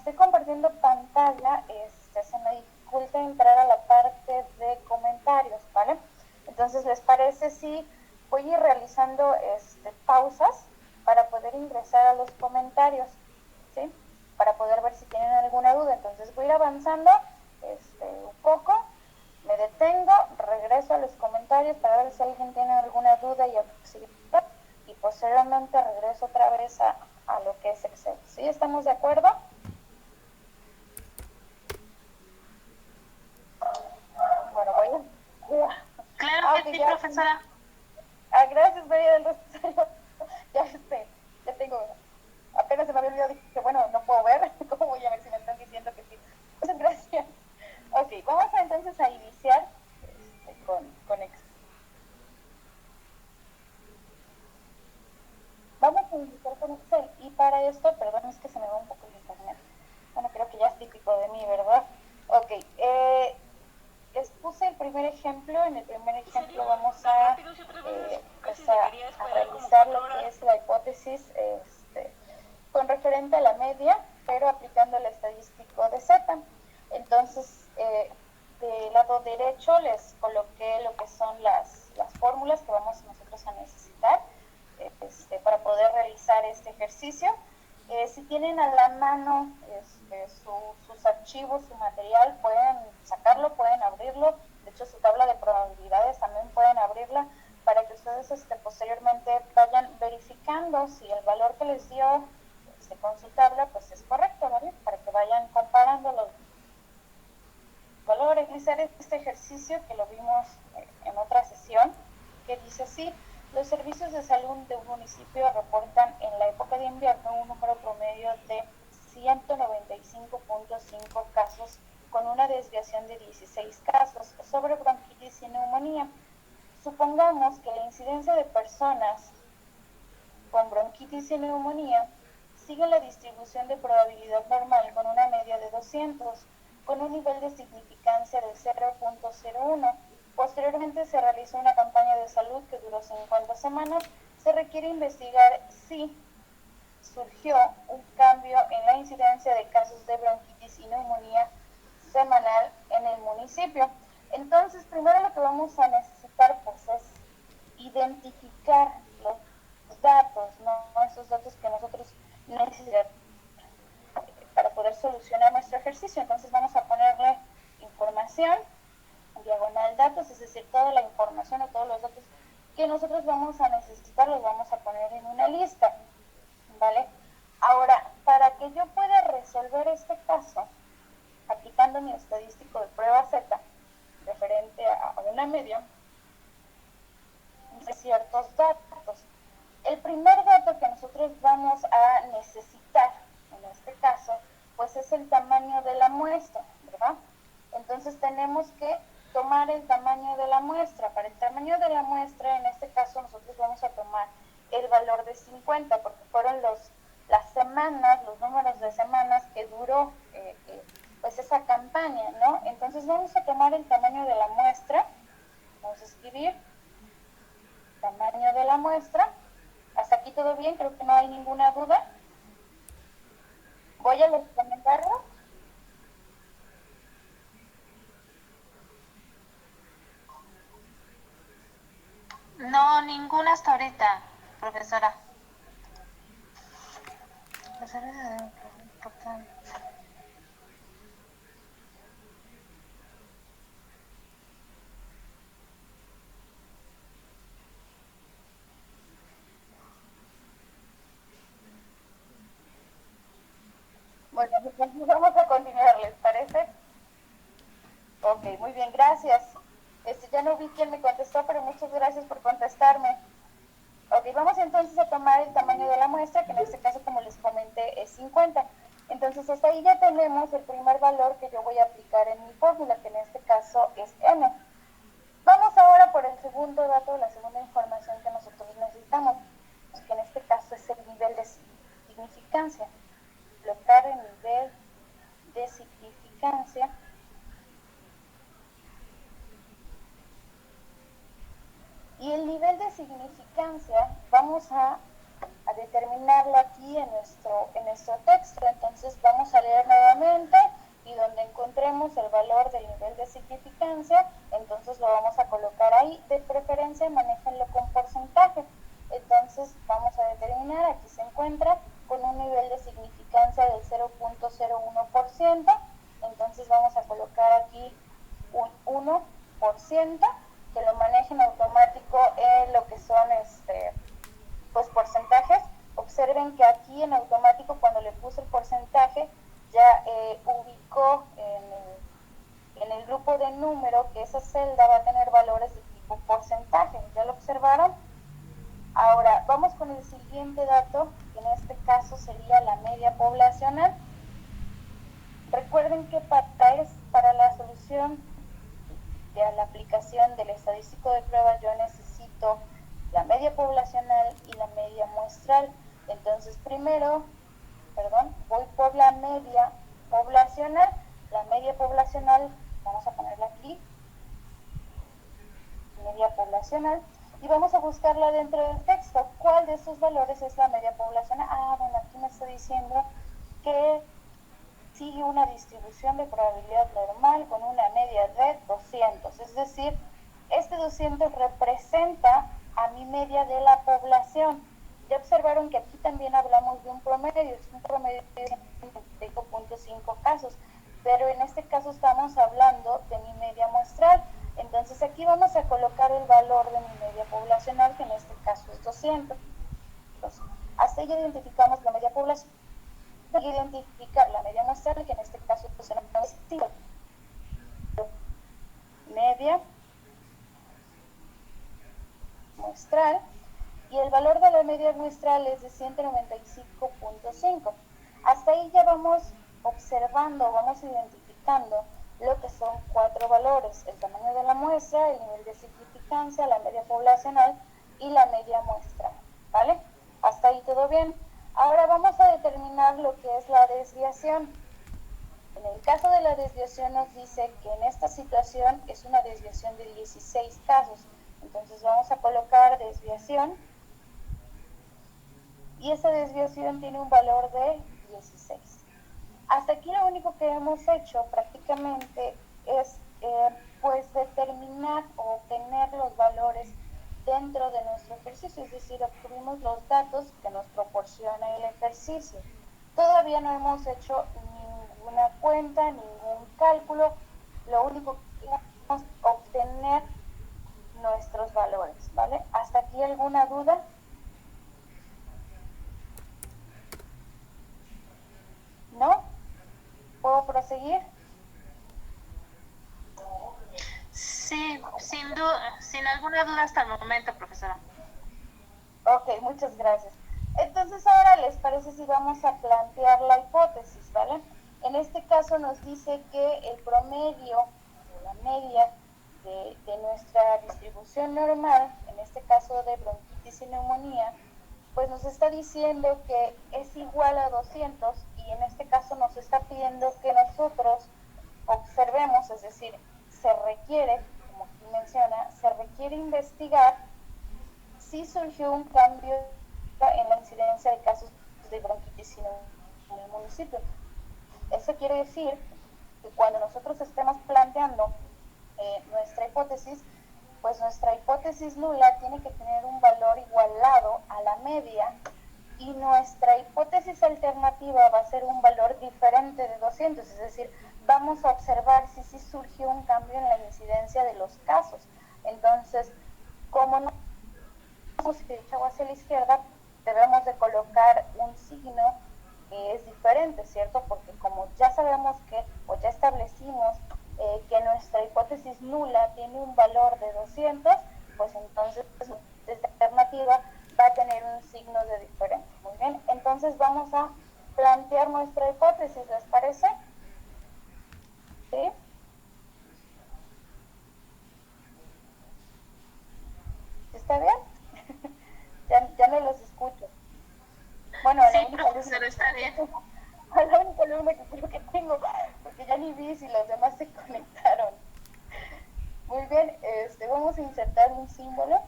estoy compartiendo pantalla, se me dificulta entrar a la parte de comentarios, ¿vale? Entonces, ¿les parece si voy a ir realizando pausas para poder ingresar a los comentarios, ¿sí? Para poder ver si tienen alguna duda. Entonces voy a ir avanzando un poco, me detengo, regreso a los comentarios para ver si alguien tiene alguna duda y posteriormente regreso otra vez a lo que es Excel. ¿Sí? ¿Estamos de acuerdo? Bueno, voy a... Claro que sí, profesora. Gracias, María del Rosario. Ya tengo, apenas se me había olvidado, dije, bueno, no puedo ver, ¿cómo voy a ver si me están diciendo que sí? Muchas gracias. Ok, vamos entonces a iniciar con Excel. Vamos a iniciar con Excel y para esto, perdón, es que se me va un poco el internet. Bueno, creo que ya es típico de mí, ¿verdad? Ok, les puse el primer ejemplo. En el primer ejemplo vamos a realizar lo que es la hipótesis con referente a la media, pero aplicando el estadístico de Z. Entonces, del lado derecho les coloqué lo que son las fórmulas que vamos nosotros a necesitar para poder realizar este ejercicio. Si tienen a la mano sus archivos, su material, pueden sacarlo, pueden abrirlo. De hecho, su tabla de probabilidades también pueden abrirla para que ustedes posteriormente vayan verificando si el valor que les dio con su tabla pues es correcto, ¿vale? Para que vayan comparando los valores. Realizar este ejercicio que lo vimos en otra sesión, que dice así: los servicios de salud de un municipio reportan en la época de invierno un número promedio de 195.5 casos, con una desviación de 16 casos sobre bronquitis y neumonía. Supongamos que la incidencia de personas con bronquitis y neumonía sigue la distribución de probabilidad normal con una media de 200, con un nivel de significancia de 0.01. Posteriormente se realizó una campaña de salud que duró 50 semanas. Se requiere investigar si surgió un cambio en la incidencia de casos de bronquitis y neumonía semanal en el municipio. Entonces, primero lo que vamos a necesitar pues es identificar los datos, ¿no? Esos datos que nosotros necesitamos para poder solucionar nuestro ejercicio. Entonces vamos a ponerle información, diagonal datos, es decir, toda la información o todos los datos que nosotros vamos a necesitar los vamos a poner en una lista, ¿vale? Ahora, para que yo pueda resolver este caso, aplicando mi estadístico de prueba Z, referente a una media, de ciertos datos. El primer dato que nosotros vamos a necesitar, en este caso, pues es el tamaño de la muestra, ¿verdad? Entonces tenemos que tomar el tamaño de la muestra. Para el tamaño de la muestra, en este caso, nosotros vamos a tomar el valor de 50, porque fueron las semanas, los números de semanas que duró pues esa campaña, ¿no? Entonces vamos a tomar el tamaño de la muestra, vamos a escribir tamaño de la muestra. Hasta aquí todo bien, creo que no hay ninguna duda. Voy a los comentarios. No, ninguna hasta ahorita, profesora. Bueno, pues vamos a continuar, ¿les parece? Ok, muy bien, gracias. Ya no vi quién me contestó, pero muchas gracias por contestarme. Ok, vamos entonces a tomar el tamaño de la muestra, que en este caso, como les comenté, es 50. Entonces, hasta ahí ya tenemos el primer valor que yo voy a aplicar en mi fórmula, que en este caso es n. Vamos ahora por el segundo dato, la segunda información que nosotros necesitamos, que en este caso es el nivel de significancia. Colocar el nivel de significancia. Y el nivel de significancia vamos a determinarlo aquí en nuestro texto. Entonces vamos a leer nuevamente y donde encontremos el valor del nivel de significancia, entonces lo vamos a colocar ahí. De preferencia manéjenlo con porcentaje. Entonces vamos a determinar, aquí se encuentra con un nivel de significancia del 0.01%, entonces vamos a colocar aquí un 1%, que lo manejen automático en lo que son pues porcentajes. Observen que aquí en automático cuando le puse el porcentaje ya ubicó en el grupo de número que esa celda va a tener valores de tipo porcentaje. ¿Ya lo observaron? Ahora vamos con el siguiente dato, que en este caso sería la media poblacional. Recuerden que para la solución de la aplicación del estadístico de prueba yo necesito la media poblacional y la media muestral. Entonces voy por la media poblacional. La media poblacional, vamos a ponerla aquí, media poblacional, y vamos a buscarla dentro del texto. ¿Cuál de estos valores es la media poblacional? Bueno, aquí me está diciendo que sigue una distribución de probabilidad normal con una media de 200, es decir, este 200 representa a mi media de la población. Ya observaron que aquí también hablamos de un promedio, es un promedio de 5.5 casos, pero en este caso estamos hablando de mi media muestral. Entonces aquí vamos a colocar el valor de mi media poblacional, que en este caso es 200. Hasta ahí identificamos la media poblacional. Identificar la media muestral, que en este caso es media muestral, y el valor de la media muestral es de 195.5. Hasta ahí ya vamos observando, vamos identificando lo que son 4 valores: el tamaño de la muestra, el nivel de significancia, la media poblacional y la media muestral, ¿vale? Hasta ahí todo bien. Ahora vamos a determinar lo que es la desviación. En el caso de la desviación nos dice que en esta situación es una desviación de 16 casos. Entonces vamos a colocar desviación y esa desviación tiene un valor de 16. Hasta aquí lo único que hemos hecho prácticamente es pues determinar o obtener los valores dentro de nuestro ejercicio, es decir, obtuvimos los datos que nos proporciona el ejercicio. Todavía no hemos hecho ninguna cuenta, ningún cálculo, lo único que queremos es obtener nuestros valores, ¿vale? ¿Hasta aquí alguna duda? ¿No? ¿Puedo proseguir? Sí, sin alguna duda hasta el momento, profesora. Ok, muchas gracias. Entonces ahora les parece si vamos a plantear la hipótesis, ¿vale? En este caso nos dice que el promedio o la media de nuestra distribución normal, en este caso de bronquitis y neumonía, pues nos está diciendo que es igual a 200 y en este caso nos está pidiendo que nosotros observemos, es decir, se requiere, como aquí menciona, se requiere investigar si surgió un cambio en la incidencia de casos de bronquitis en el municipio. Eso quiere decir que cuando nosotros estemos planteando nuestra hipótesis, pues nuestra hipótesis nula tiene que tener un valor igualado a la media y nuestra hipótesis alternativa va a ser un valor diferente de 200, es decir, vamos a observar si sí surgió un cambio en la incidencia de los casos. Entonces, como no echado hacia la izquierda, debemos de colocar un signo que es diferente, ¿cierto? Porque como ya sabemos que, o ya establecimos que nuestra hipótesis nula tiene un valor de 200, pues entonces esta alternativa va a tener un signo de diferente. Muy bien, entonces vamos a plantear nuestra hipótesis, ¿les parece? ¿Sí? ¿Está bien? ya no los escucho. Bueno, sí, profesora, está bien. La única alumna que creo que tengo, porque ya ni vi si los demás se conectaron. Muy bien, vamos a insertar un símbolo.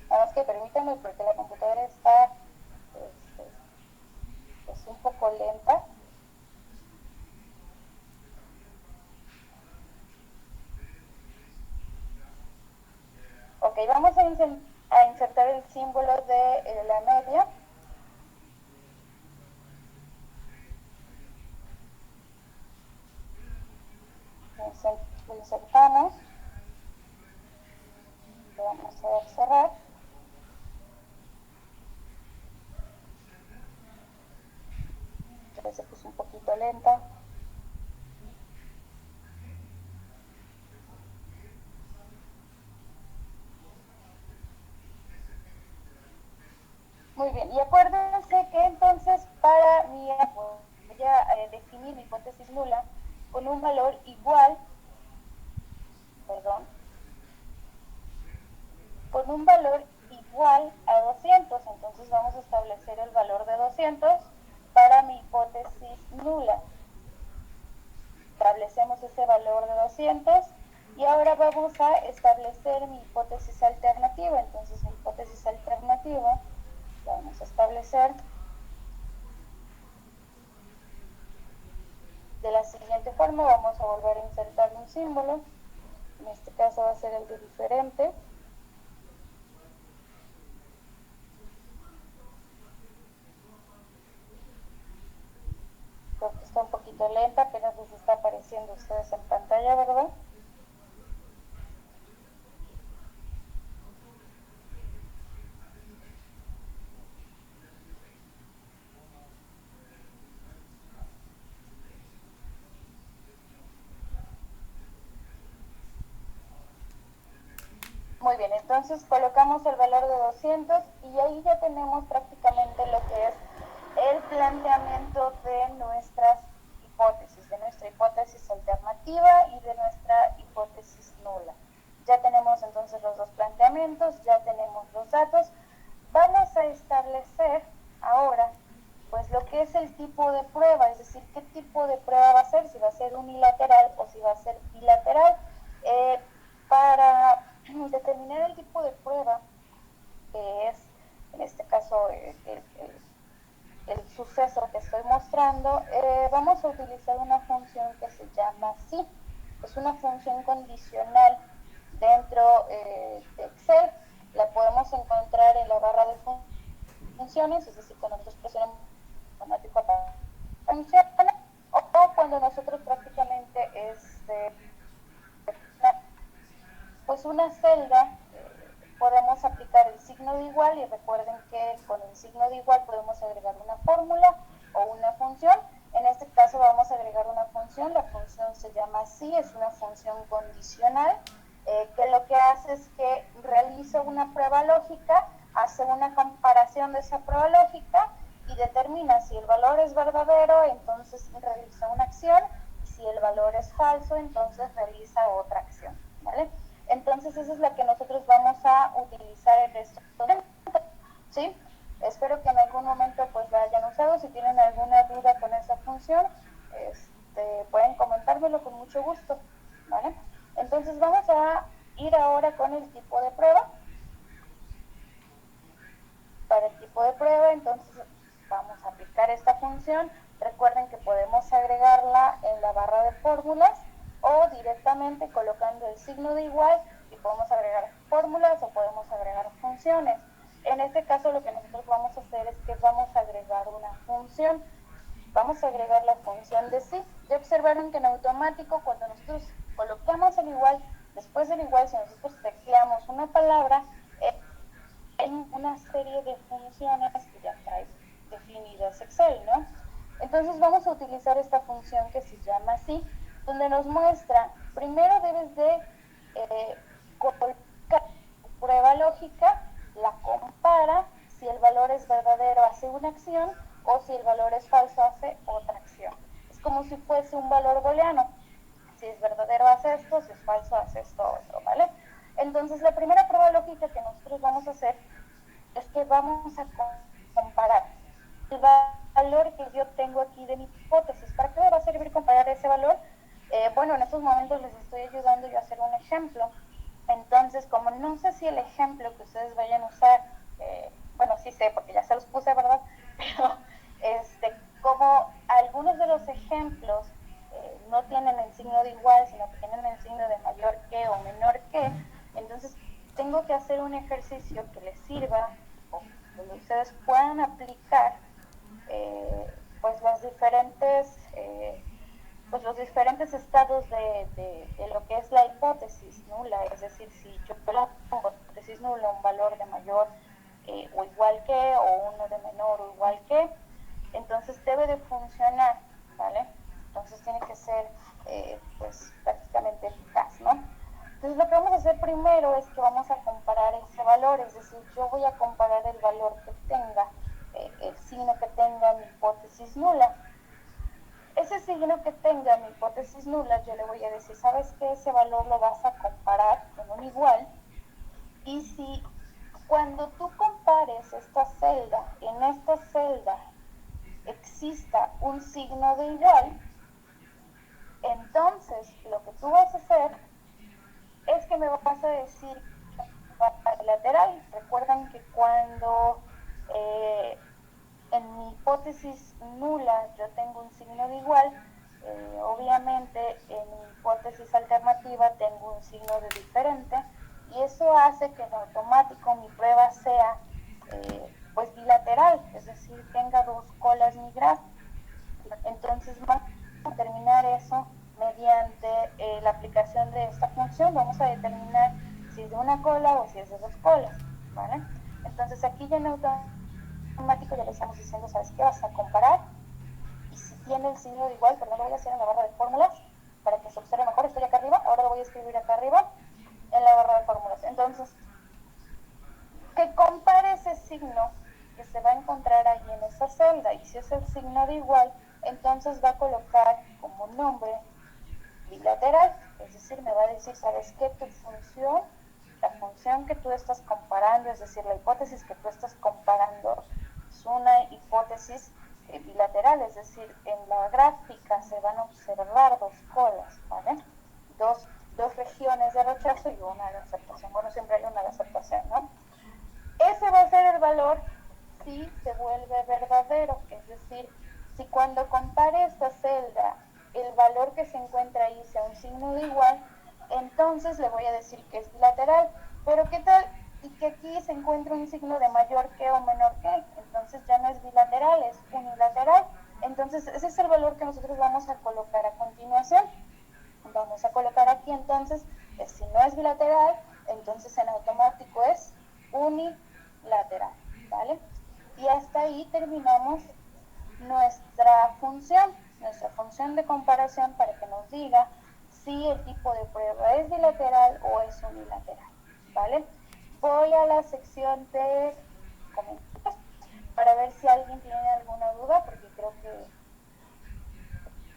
Nada más que permítanme porque la computadora está Ok, vamos a insertar el símbolo de la media. Lo insertamos. Le vamos a dar cerrar. Se puso un poquito lenta. Muy bien, y acuérdense que entonces para mi voy a definir mi hipótesis nula con un valor igual, con un valor igual a 200. Entonces vamos a establecer el valor de 200 para mi hipótesis nula. Establecemos ese valor de 200 y ahora vamos a establecer mi hipótesis alternativa. Entonces mi hipótesis alternativa la vamos a establecer de la siguiente forma. Vamos a volver a insertar un símbolo. En este caso va a ser el de diferente. Creo que está un poquito lenta, apenas les está apareciendo a ustedes en pantalla, ¿verdad? Muy bien, entonces colocamos el valor de 200 y ahí ya tenemos prácticamente lo que es el planteamiento de nuestras hipótesis, de nuestra hipótesis alternativa y de nuestra hipótesis nula. Ya tenemos entonces los dos planteamientos, ya tenemos los datos. Vamos a establecer ahora pues lo que es el tipo de prueba, es decir, qué tipo de prueba va a ser, si va a ser unilateral o si va a ser bilateral. Para determinar el tipo de prueba, que es en este caso el suceso que estoy mostrando, vamos a utilizar una función que se llama sí. Es una función condicional dentro de Excel. La podemos encontrar en la barra de funciones, es decir, cuando nosotros presionamos automático para funcionar, o cuando nosotros prácticamente pues una celda, podemos aplicar el signo de igual y recuerden que con el signo de igual podemos agregar una fórmula o una función. En este caso vamos a agregar una función, la función se llama sí, es una función condicional, que lo que hace es que realiza una prueba lógica, hace una comparación de esa prueba lógica y determina si el valor es verdadero, entonces realiza una acción, y si el valor es falso, entonces realiza otra acción, ¿vale? Entonces esa es la que nosotros vamos a utilizar en este momento, ¿sí? Espero que en algún momento pues la hayan usado. Si tienen alguna duda con esa función, pueden comentármelo con mucho gusto, ¿vale? Entonces vamos a ir ahora con el tipo de prueba. Para el tipo de prueba, entonces vamos a aplicar esta función. Recuerden que podemos agregarla en la barra de fórmulas o directamente colocando el signo de igual y podemos agregar fórmulas o podemos agregar funciones. En este caso lo que nosotros vamos a hacer es que vamos a agregar una función. Vamos a agregar la función de sí. Ya observaron que en automático cuando nosotros colocamos el igual, después del igual, si nosotros tecleamos una palabra, hay una serie de funciones que ya trae definidas Excel, ¿no? Entonces vamos a utilizar esta función que se llama así, donde nos muestra, primero debes de colocar prueba lógica, la compara, si el valor es verdadero hace una acción o si el valor es falso hace otra acción. Es como si fuese un valor booleano. Si es verdadero hace esto, si es falso hace esto otro, ¿vale? Entonces la primera prueba lógica que nosotros vamos a hacer es que vamos a comparar el valor que yo tengo aquí de mi hipótesis. ¿Para qué me va a servir comparar ese valor? Bueno, en estos momentos les estoy ayudando yo a hacer un ejemplo. Entonces, como no sé si el ejemplo que ustedes vayan a usar, bueno, sí sé porque ya se los puse, ¿verdad? Pero como algunos de los ejemplos no tienen el signo de igual, sino que tienen el signo de mayor que o menor que, entonces tengo que hacer un ejercicio que les sirva o donde ustedes puedan aplicar pues los diferentes estados de lo que es la hipótesis nula, es decir, si yo pongo hipótesis nula un valor de mayor o igual que, o uno de menor o igual que, entonces debe de funcionar, ¿vale? Entonces tiene que ser pues prácticamente eficaz, ¿no? Entonces lo que vamos a hacer primero es que vamos a comparar ese valor, es decir, yo voy a comparar el valor que tenga, el signo que tenga mi hipótesis nula. Ese signo que tenga mi hipótesis nula, yo le voy a decir, ¿sabes qué? Ese valor lo vas a comparar con un igual. Y si cuando tú compares esta celda, en esta celda exista un signo de igual, entonces lo que tú vas a hacer es que me vas a decir lateral. Recuerdan que cuando en mi hipótesis nula yo tengo un signo de igual, obviamente en mi hipótesis alternativa tengo un signo de diferente, y eso hace que en automático mi prueba sea pues bilateral, es decir, tenga dos colas mi gráfico. Entonces vamos a determinar eso mediante la aplicación de esta función. Vamos a determinar si es de una cola o si es de dos colas, ¿vale? Entonces aquí ya en automático ya le estamos diciendo, ¿sabes qué? Vas a comparar, y si tiene el signo de igual, perdón, lo voy a hacer en la barra de fórmulas para que se observe mejor. Estoy acá arriba, ahora lo voy a escribir acá arriba en la barra de fórmulas. Entonces, que compare ese signo que se va a encontrar ahí en esa celda, y si es el signo de igual, entonces va a colocar como nombre bilateral, es decir, me va a decir, ¿sabes qué? Tu función, la función que tú estás comparando, es decir, la hipótesis que tú estás comparando, es una hipótesis bilateral, es decir, en la gráfica se van a observar dos colas, ¿vale? Dos regiones de rechazo y una de aceptación. Bueno, siempre hay una de aceptación, ¿no? Ese va a ser el valor si se vuelve verdadero, es decir, si cuando compare esta celda el valor que se encuentra ahí sea un signo de igual, entonces le voy a decir que es bilateral. Pero ¿qué tal? Y que aquí se encuentra un signo de mayor que o menor que, entonces ya no es bilateral, es unilateral. Entonces ese es el valor que nosotros vamos a colocar a continuación. Vamos a colocar aquí entonces, si no es bilateral, entonces en automático es unilateral, ¿vale? Y hasta ahí terminamos nuestra función de comparación para que nos diga si el tipo de prueba es bilateral o es unilateral, ¿vale? Voy a la sección de comentarios para ver si alguien tiene alguna duda, porque creo que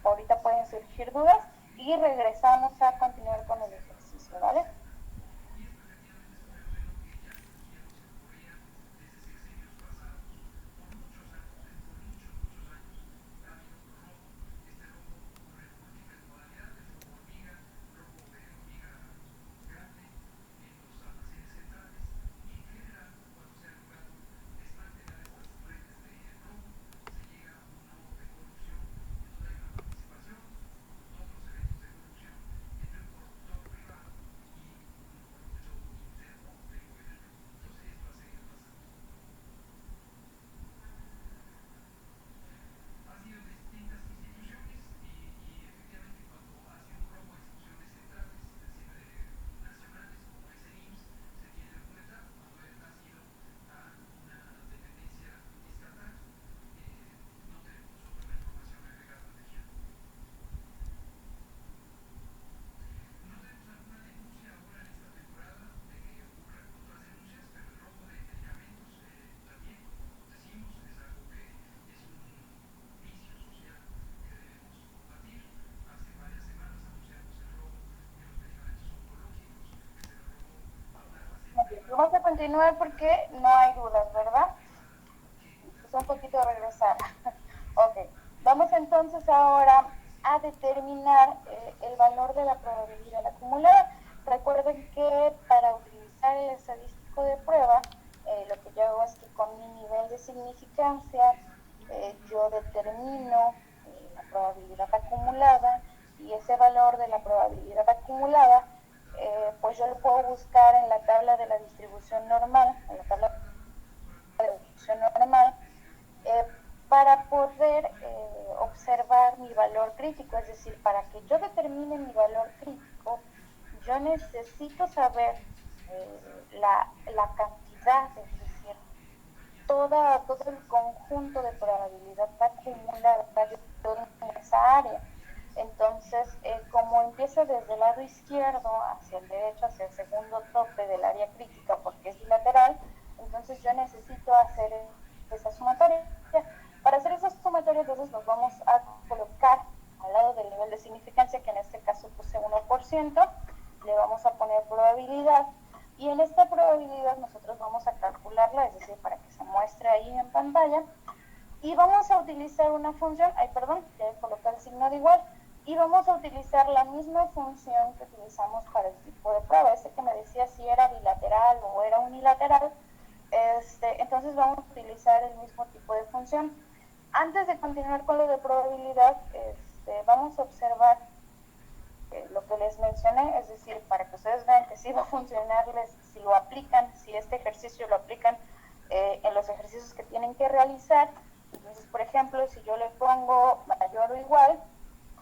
ahorita pueden surgir dudas, y regresamos a continuar con el ejercicio, ¿vale? Vamos a continuar porque no hay dudas, ¿verdad? Es un poquito regresar. Ok, vamos entonces ahora a determinar el valor de la probabilidad acumulada. Recuerden que para utilizar el estadístico de prueba, lo que yo hago es que con mi nivel de significancia yo determino la probabilidad acumulada, y ese valor de la probabilidad acumulada pues pues yo lo puedo buscar en la tabla de la distribución normal, en la tabla de la distribución normal, para poder observar mi valor crítico. Es decir, para que yo determine mi valor crítico, yo necesito saber la cantidad, es decir, todo el conjunto de probabilidad acumulada en esa área. Entonces, como empieza desde el lado izquierdo hacia el derecho, hacia el segundo tope del área crítica, porque es bilateral, entonces yo necesito hacer esa sumatoria. Para hacer esa sumatoria, entonces nos vamos a colocar al lado del nivel de significancia, que en este caso puse 1%, le vamos a poner probabilidad, y en esta probabilidad nosotros vamos a calcularla, es decir, para que se muestre ahí en pantalla, y vamos a utilizar una función, ya colocar el signo de igual, y vamos a utilizar la misma función que utilizamos para el tipo de prueba, que me decía si era bilateral o era unilateral. Entonces vamos a utilizar el mismo tipo de función. Antes de continuar con lo de probabilidad, vamos a observar lo que les mencioné, es decir, para que ustedes vean que sí va a funcionarles si lo aplican, si este ejercicio lo aplican en los ejercicios que tienen que realizar. Entonces, por ejemplo, si yo le pongo mayor o igual,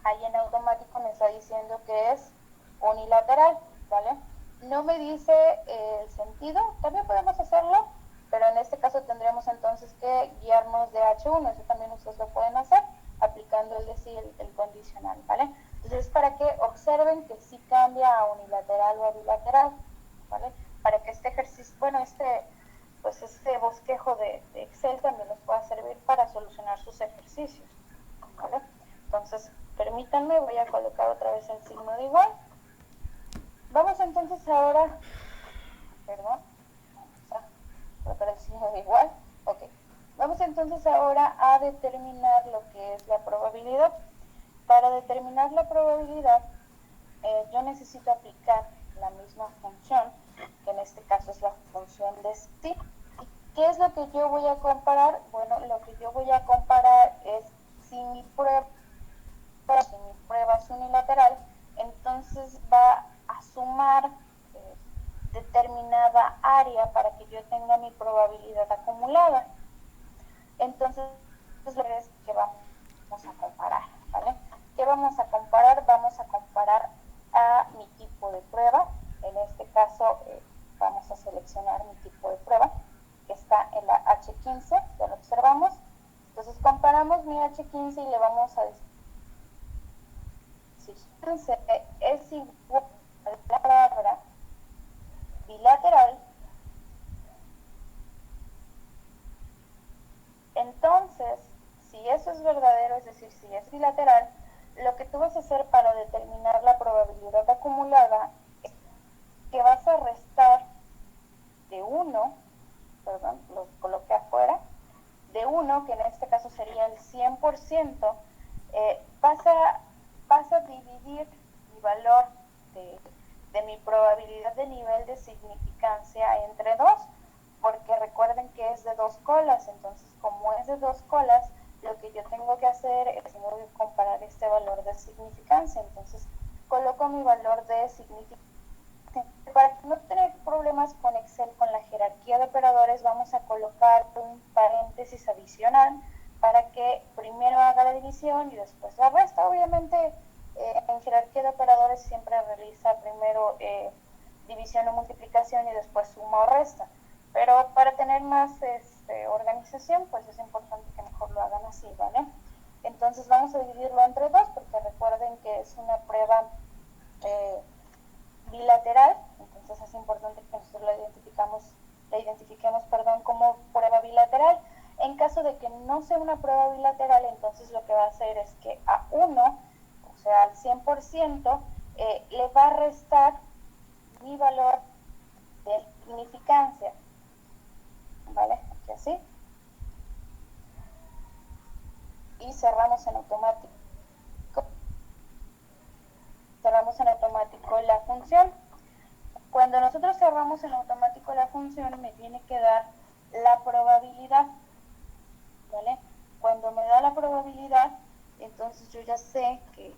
ahí en automático me está diciendo que es unilateral, ¿vale? No me dice el sentido, también podemos hacerlo, pero en este caso tendríamos entonces que guiarnos de H1, eso también ustedes lo pueden hacer, aplicando el condicional, ¿vale? Entonces, para que observen que sí cambia a unilateral o a bilateral, ¿vale? Para que este ejercicio, bueno, este bosquejo de Excel también nos pueda servir para solucionar sus ejercicios, ¿vale? Entonces, permítanme, voy a colocar otra vez el signo de igual. Vamos entonces ahora, vamos a colocar el signo de igual, ok. Vamos entonces ahora a determinar lo que es la probabilidad. Para determinar la probabilidad, yo necesito aplicar la misma función, que en este caso es la función de sí. ¿Qué es lo que yo voy a comparar? Bueno, lo que yo voy a comparar es si mi prueba es unilateral, entonces va a sumar determinada área para que yo tenga mi probabilidad acumulada. Entonces, lo que es que vamos a comparar, ¿vale? ¿Qué vamos a comparar? Vamos a comparar a mi tipo de prueba. En este caso, vamos a seleccionar mi tipo de prueba, que está en la H15, ya lo observamos. Entonces, comparamos mi H15 y le vamos a decir, es igual a la palabra bilateral. Entonces, si eso es verdadero, es decir, si es bilateral, lo que tú vas a hacer para determinar la probabilidad acumulada es que vas a restar de 1, lo coloqué afuera, de 1, que en este caso sería el 100%, vas a dividir mi valor de mi probabilidad de nivel de significancia entre 2, porque recuerden que es de 2 colas, entonces como es de 2 colas, lo que yo tengo que hacer es comparar este valor de significancia. Entonces coloco mi valor de significancia. Para no tener problemas con Excel, con la jerarquía de operadores, vamos a colocar un paréntesis adicional para que primero haga la división y después la resta. Obviamente, en jerarquía de operadores siempre realiza primero división o multiplicación y después suma o resta. Pero para tener más organización, pues es importante que mejor lo hagan así, ¿vale? Entonces vamos a dividirlo entre 2, porque recuerden que es una prueba bilateral, entonces es importante que nosotros la identifiquemos como prueba bilateral. En caso de que no sea una prueba bilateral, entonces lo que va a hacer es que a 1, o sea, al 100%, le va a restar mi valor de significancia, ¿vale? Aquí así. Y cerramos en automático. Cerramos en automático la función. Cuando nosotros cerramos en automático la función, me tiene que dar la probabilidad, ¿vale? Cuando me da la probabilidad, entonces yo ya sé que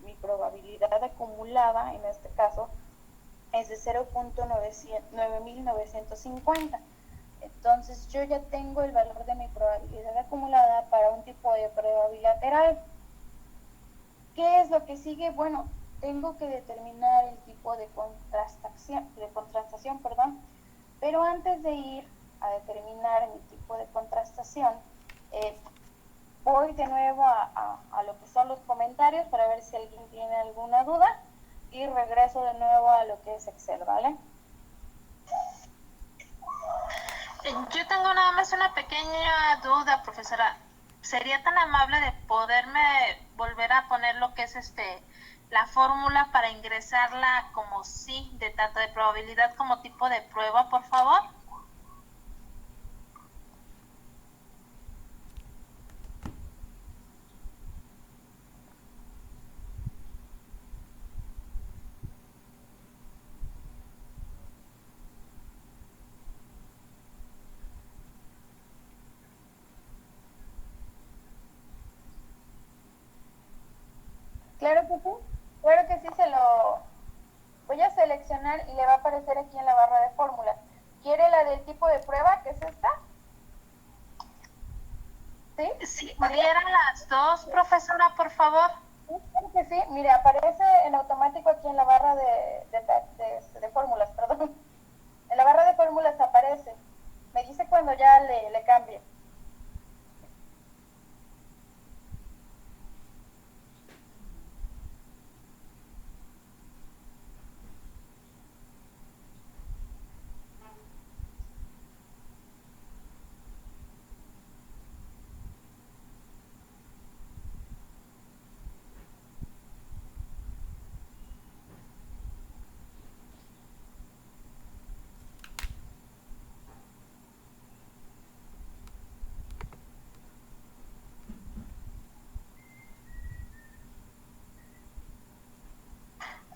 mi probabilidad acumulada, en este caso, es de 0.9950. Entonces yo ya tengo el valor de mi probabilidad acumulada para un tipo de prueba bilateral. ¿Qué es lo que sigue? Bueno, tengo que determinar el tipo de contrastación, pero antes de ir a determinar mi tipo de contrastación, voy de nuevo a lo que son los comentarios para ver si alguien tiene alguna duda y regreso de nuevo a lo que es Excel, ¿vale? Yo tengo nada más una pequeña duda, profesora. ¿Sería tan amable de poderme volver a poner lo que es la fórmula para ingresarla como sí, de tanto de probabilidad como tipo de prueba, por favor? Claro que sí, claro que sí, se lo voy a seleccionar y le va a aparecer aquí en la barra de fórmulas. ¿Quiere la del tipo de prueba, que es esta? ¿Sí? Si pudiera las dos, profesora, por favor. Sí, claro que sí. Mire, aparece en automático aquí en la barra de fórmulas, perdón. En la barra de fórmulas aparece. Me dice cuando ya le cambie.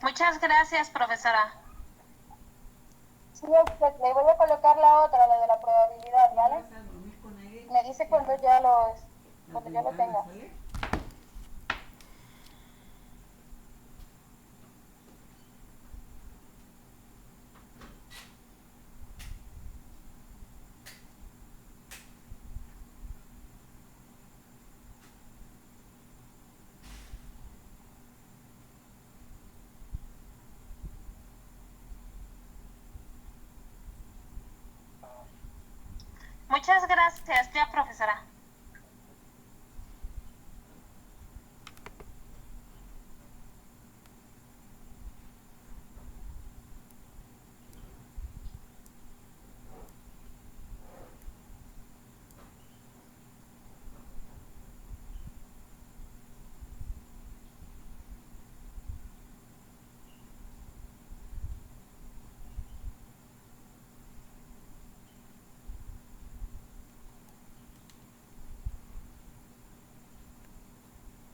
Muchas gracias, profesora. Sí, le voy a colocar la otra, la de la probabilidad, ¿vale? Me dice cuando ya lo tenga. Muchas gracias, ya, profesora.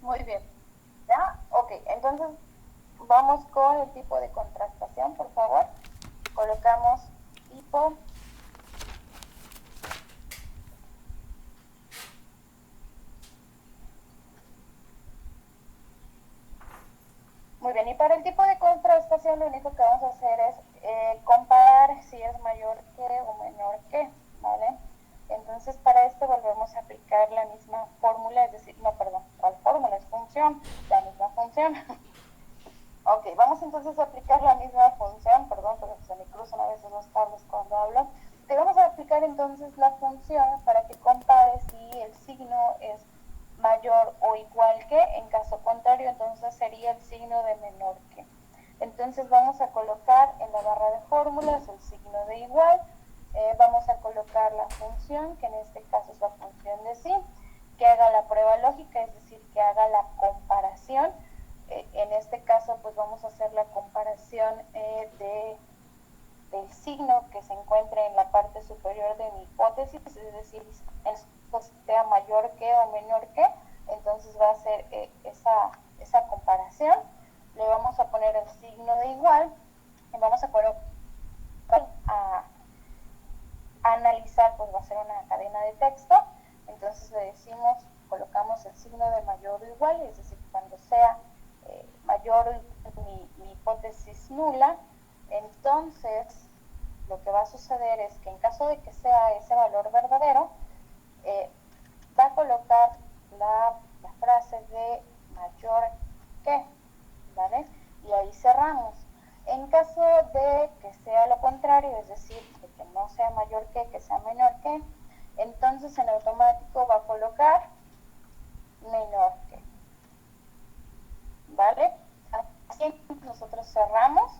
Muy bien. ¿Ya? Ok, entonces vamos con el tipo de contrastación, por favor. Colocamos tipo. Muy bien, y para el tipo de contrastación lo único que vamos a hacer es comparar si es mayor que o menor que, ¿vale? Entonces para esto volvemos a aplicar la misma fórmula, es decir, no, perdón, ¿cuál fórmula? Es función, la misma función. Ok, vamos entonces a aplicar la misma función, perdón, pero se me cruzan a veces los cables cuando hablo. Te vamos a aplicar entonces la función para que compares si el signo es mayor o igual que, en caso contrario entonces sería el signo de menor que. Entonces vamos a colocar en la barra de fórmulas el signo de igual, vamos a colocar la función, que en este caso es la función de sí, que haga la prueba lógica, es decir, que haga la comparación. En este caso pues vamos a hacer la comparación del signo que se encuentra en la parte superior de mi hipótesis, es decir, esto sea mayor que o menor que, entonces va a ser esa comparación. Le vamos a poner el signo de igual y vamos a poner a analizar, pues va a ser una cadena de texto, entonces le decimos, colocamos el signo de mayor o igual, es decir, cuando sea mayor mi hipótesis nula, Entonces, lo que va a suceder es que en caso de que sea ese valor verdadero, va a colocar la frase de mayor que, ¿vale? Y ahí cerramos. En caso de que sea lo contrario, es decir, de que no sea mayor que sea menor que, entonces en automático va a colocar menor que, ¿vale? Así nosotros cerramos,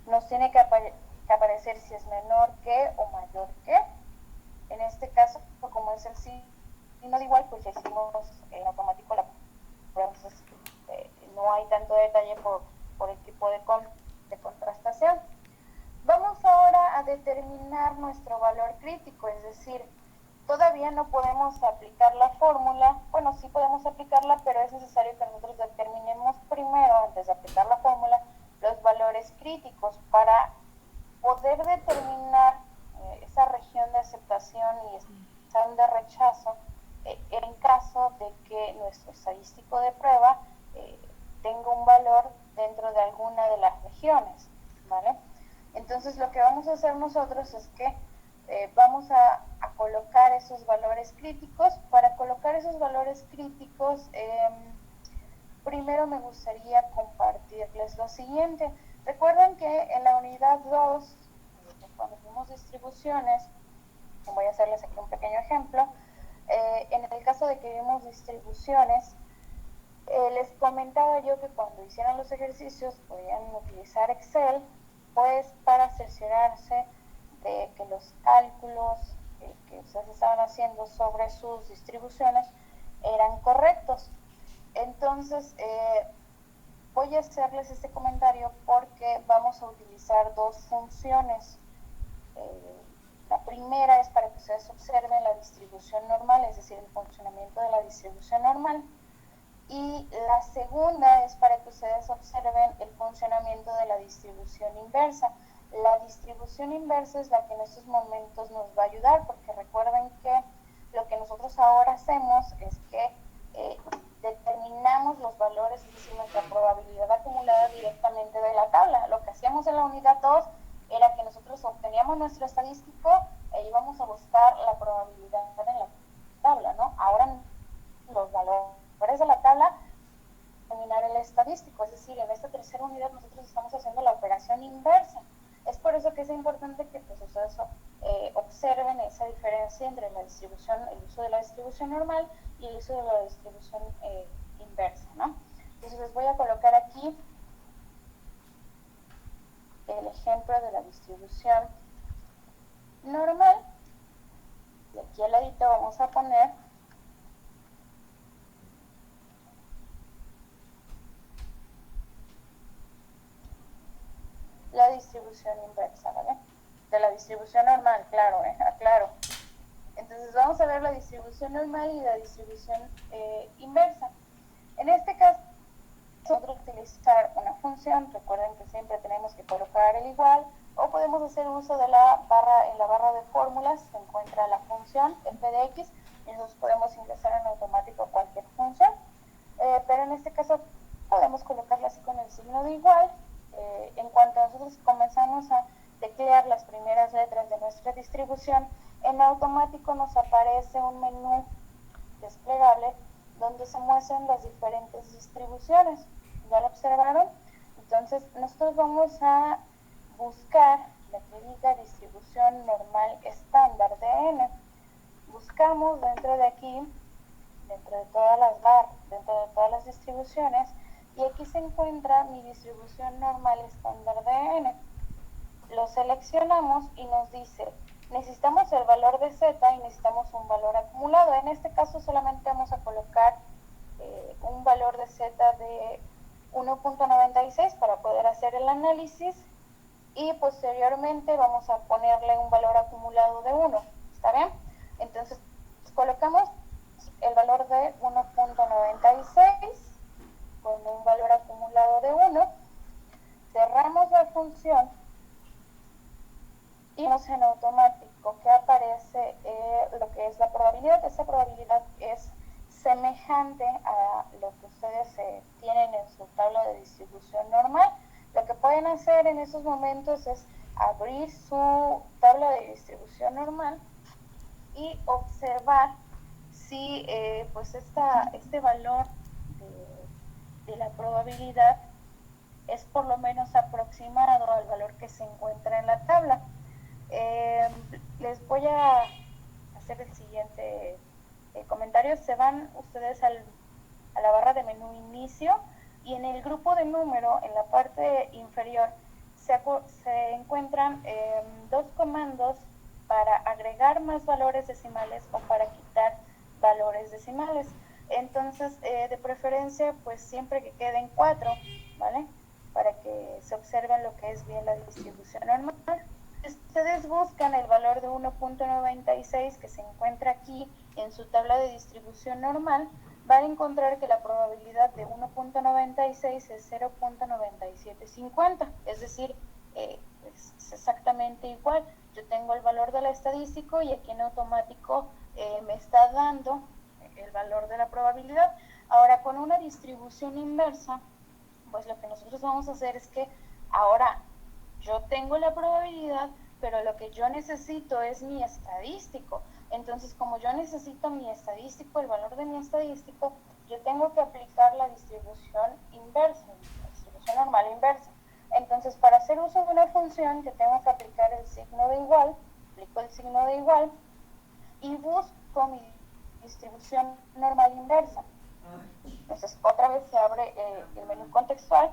nos tiene que aparecer si es menor que o mayor que. En este caso, como es el signo de igual, pues ya hicimos en automático la prueba. Entonces, no hay tanto detalle por el tipo de contrastación. Vamos ahora a determinar nuestro valor crítico, es decir, todavía no podemos aplicar la fórmula. Bueno, sí podemos aplicarla, pero es necesario que nosotros determinemos primero, antes de aplicar la fórmula, los valores críticos para poder determinar esa región de aceptación y esa de rechazo en caso de que nuestro estadístico de prueba tenga un valor dentro de alguna de las regiones, ¿vale? Entonces lo que vamos a hacer nosotros es que vamos a colocar esos valores críticos. Para colocar esos valores críticos, primero me gustaría compartirles lo siguiente. Recuerden que en la unidad 2, cuando vimos distribuciones, voy a hacerles aquí un pequeño ejemplo, en el caso de que vimos distribuciones, les comentaba yo que cuando hicieran los ejercicios podían utilizar Excel, pues para cerciorarse de que los cálculos que ustedes estaban haciendo sobre sus distribuciones eran correctos. Entonces, voy a hacerles este comentario porque vamos a utilizar dos funciones. La primera es para que ustedes observen la distribución normal, es decir, el funcionamiento de la distribución normal. Y la segunda es para que ustedes observen el funcionamiento de la distribución inversa. La distribución inversa es la que en estos momentos nos va a ayudar, porque recuerden que lo que nosotros ahora hacemos es que determinamos los valores, es decir, nuestra probabilidad acumulada directamente de la tabla. Lo que hacíamos en la unidad 2 era que nosotros obteníamos nuestro estadístico e íbamos a buscar la probabilidad en la tabla, ¿no? Ahora los valores de la tabla determinar el estadístico, es decir, en esta tercera unidad nosotros estamos haciendo la operación inversa. Es por eso que es importante que pues, ustedes observen esa diferencia entre la distribución, el uso de la distribución normal y el uso de la distribución inversa, ¿no? Entonces les voy a colocar aquí el ejemplo de la distribución normal, y aquí al ladito vamos a poner la distribución inversa, ¿vale? De la distribución normal, claro, aclaro. Entonces vamos a ver la distribución normal y la distribución inversa. En este caso, nosotros utilizar una función, recuerden que siempre tenemos que colocar el igual, o podemos hacer uso de la barra, en la barra de fórmulas se encuentra la función f de x, y nosotros podemos ingresar en automático cualquier función, pero en este caso podemos colocarla así con el signo de igual. En cuanto nosotros comenzamos a teclear las primeras letras de nuestra distribución, en automático nos aparece un menú desplegable donde se muestran las diferentes distribuciones. ¿Ya lo observaron? Entonces nosotros vamos a buscar la que diga distribución normal estándar de n. Buscamos dentro de aquí, dentro de todas las barras, dentro de todas las distribuciones, y aquí se encuentra mi distribución normal estándar de n. Lo seleccionamos y nos dice, necesitamos el valor de z y necesitamos un valor acumulado. En este caso solamente vamos a colocar un valor de z de 1.96 para poder hacer el análisis, y posteriormente vamos a ponerle un valor acumulado de 1. ¿Está bien? Entonces colocamos el valor de 1.96 con un valor acumulado de 1, cerramos la función y vemos en automático que aparece lo que es la probabilidad. Esa probabilidad es semejante a lo que ustedes tienen en su tabla de distribución normal. Lo que pueden pueden hacer en esos momentos es abrir su tabla de distribución normal y observar si pues este valor de la probabilidad es por lo menos aproximado al valor que se encuentra en la tabla. Les voy a hacer el siguiente comentario. Se van ustedes a la barra de menú inicio y en el grupo de número, en la parte inferior, se encuentran dos comandos para agregar más valores decimales o para quitar valores decimales. Entonces, de preferencia, pues siempre que queden 4, ¿vale? Para que se observe lo que es bien la distribución normal. Ustedes buscan el valor de 1.96 que se encuentra aquí en su tabla de distribución normal, van a encontrar que la probabilidad de 1.96 es 0.9750, es decir, es exactamente igual. Yo tengo el valor del estadístico y aquí en automático me está dando el valor de la probabilidad. Ahora, con una distribución inversa, pues lo que nosotros vamos a hacer es que ahora yo tengo la probabilidad, pero lo que yo necesito es mi estadístico. Entonces, como yo necesito mi estadístico, el valor de mi estadístico, yo tengo que aplicar la distribución inversa, la distribución normal inversa. Entonces, para hacer uso de una función, yo tengo que aplicar el signo de igual, aplico el signo de igual y busco mi distribución normal inversa. Entonces, otra vez se abre el menú contextual,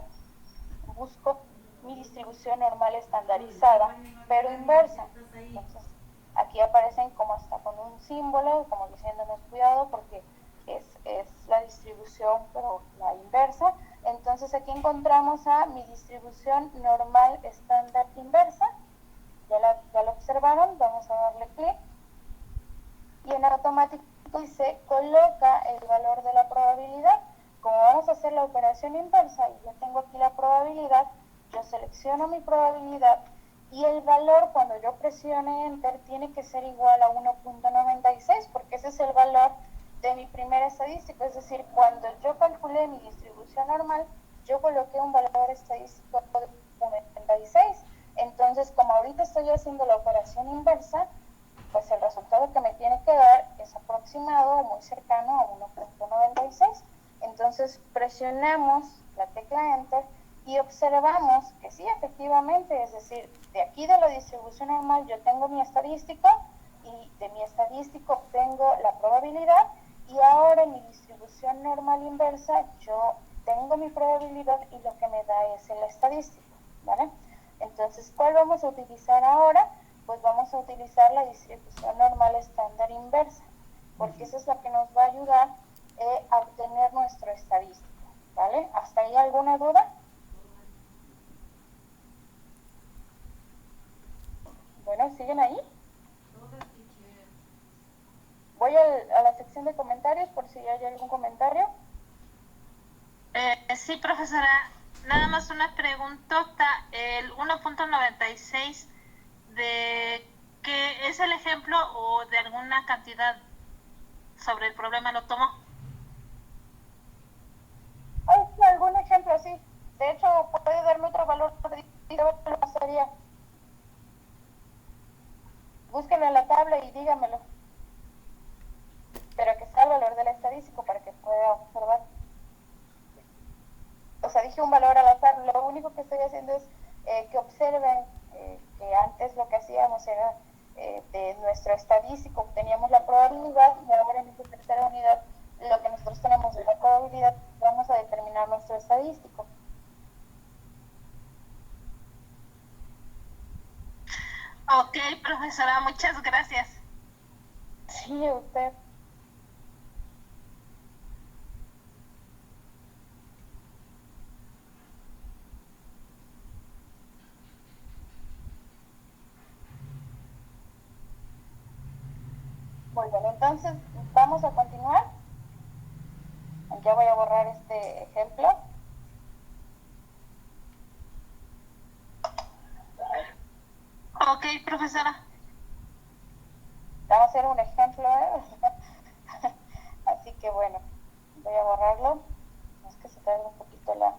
busco mi distribución normal estandarizada, pero inversa. Entonces, aquí aparecen como hasta con un símbolo, como diciéndonos cuidado porque es la distribución, pero la inversa. Entonces, aquí encontramos a mi distribución normal estándar inversa. Ya lo observaron, vamos a darle clic. Y en automático dice, coloca el valor de la probabilidad. Como vamos a hacer la operación inversa y ya tengo aquí la probabilidad, yo selecciono mi probabilidad y el valor cuando yo presione Enter tiene que ser igual a 1.96 porque ese es el valor de mi primer estadístico. Es decir, cuando yo calculé mi distribución normal, yo coloqué un valor estadístico de 1.96. Entonces, como ahorita estoy haciendo la operación inversa, pues el resultado que me tiene que dar es aproximado o muy cercano a 1.96. Entonces presionamos la tecla Enter y observamos que sí, efectivamente, es decir, de aquí de la distribución normal yo tengo mi estadístico y de mi estadístico obtengo la probabilidad y ahora en mi distribución normal inversa yo tengo mi probabilidad y lo que me da es el estadístico, ¿vale? Entonces, ¿cuál vamos a utilizar ahora? Pues vamos a utilizar la distribución normal estándar inversa, porque esa es la que nos va a ayudar a obtener nuestro estadístico, ¿vale? ¿Hasta ahí alguna duda? Bueno, ¿siguen ahí? Voy a la sección de comentarios por si hay algún comentario. Sí, profesora, nada más una preguntota. El 1.96 de ¿qué es el ejemplo o de alguna cantidad sobre el problema lo tomó? Hay algún ejemplo así. De hecho, puede darme otro valor lo sería. Búsquenlo en la tabla y dígamelo. Pero que sea el valor del estadístico para que pueda observar. O sea, dije un valor al azar. Lo único que estoy haciendo es que observen que antes lo que hacíamos era de nuestro estadístico obteníamos la probabilidad y ahora en esta tercera unidad lo que nosotros tenemos de la probabilidad vamos a determinar nuestro estadístico. Ok, profesora, muchas gracias. Sí, usted. Muy bien, entonces vamos a continuar. Ya voy a borrar este ejemplo. Ok, profesora. Vamos a hacer un ejemplo, Así que bueno, voy a borrarlo. Es que se tarda un poquito la...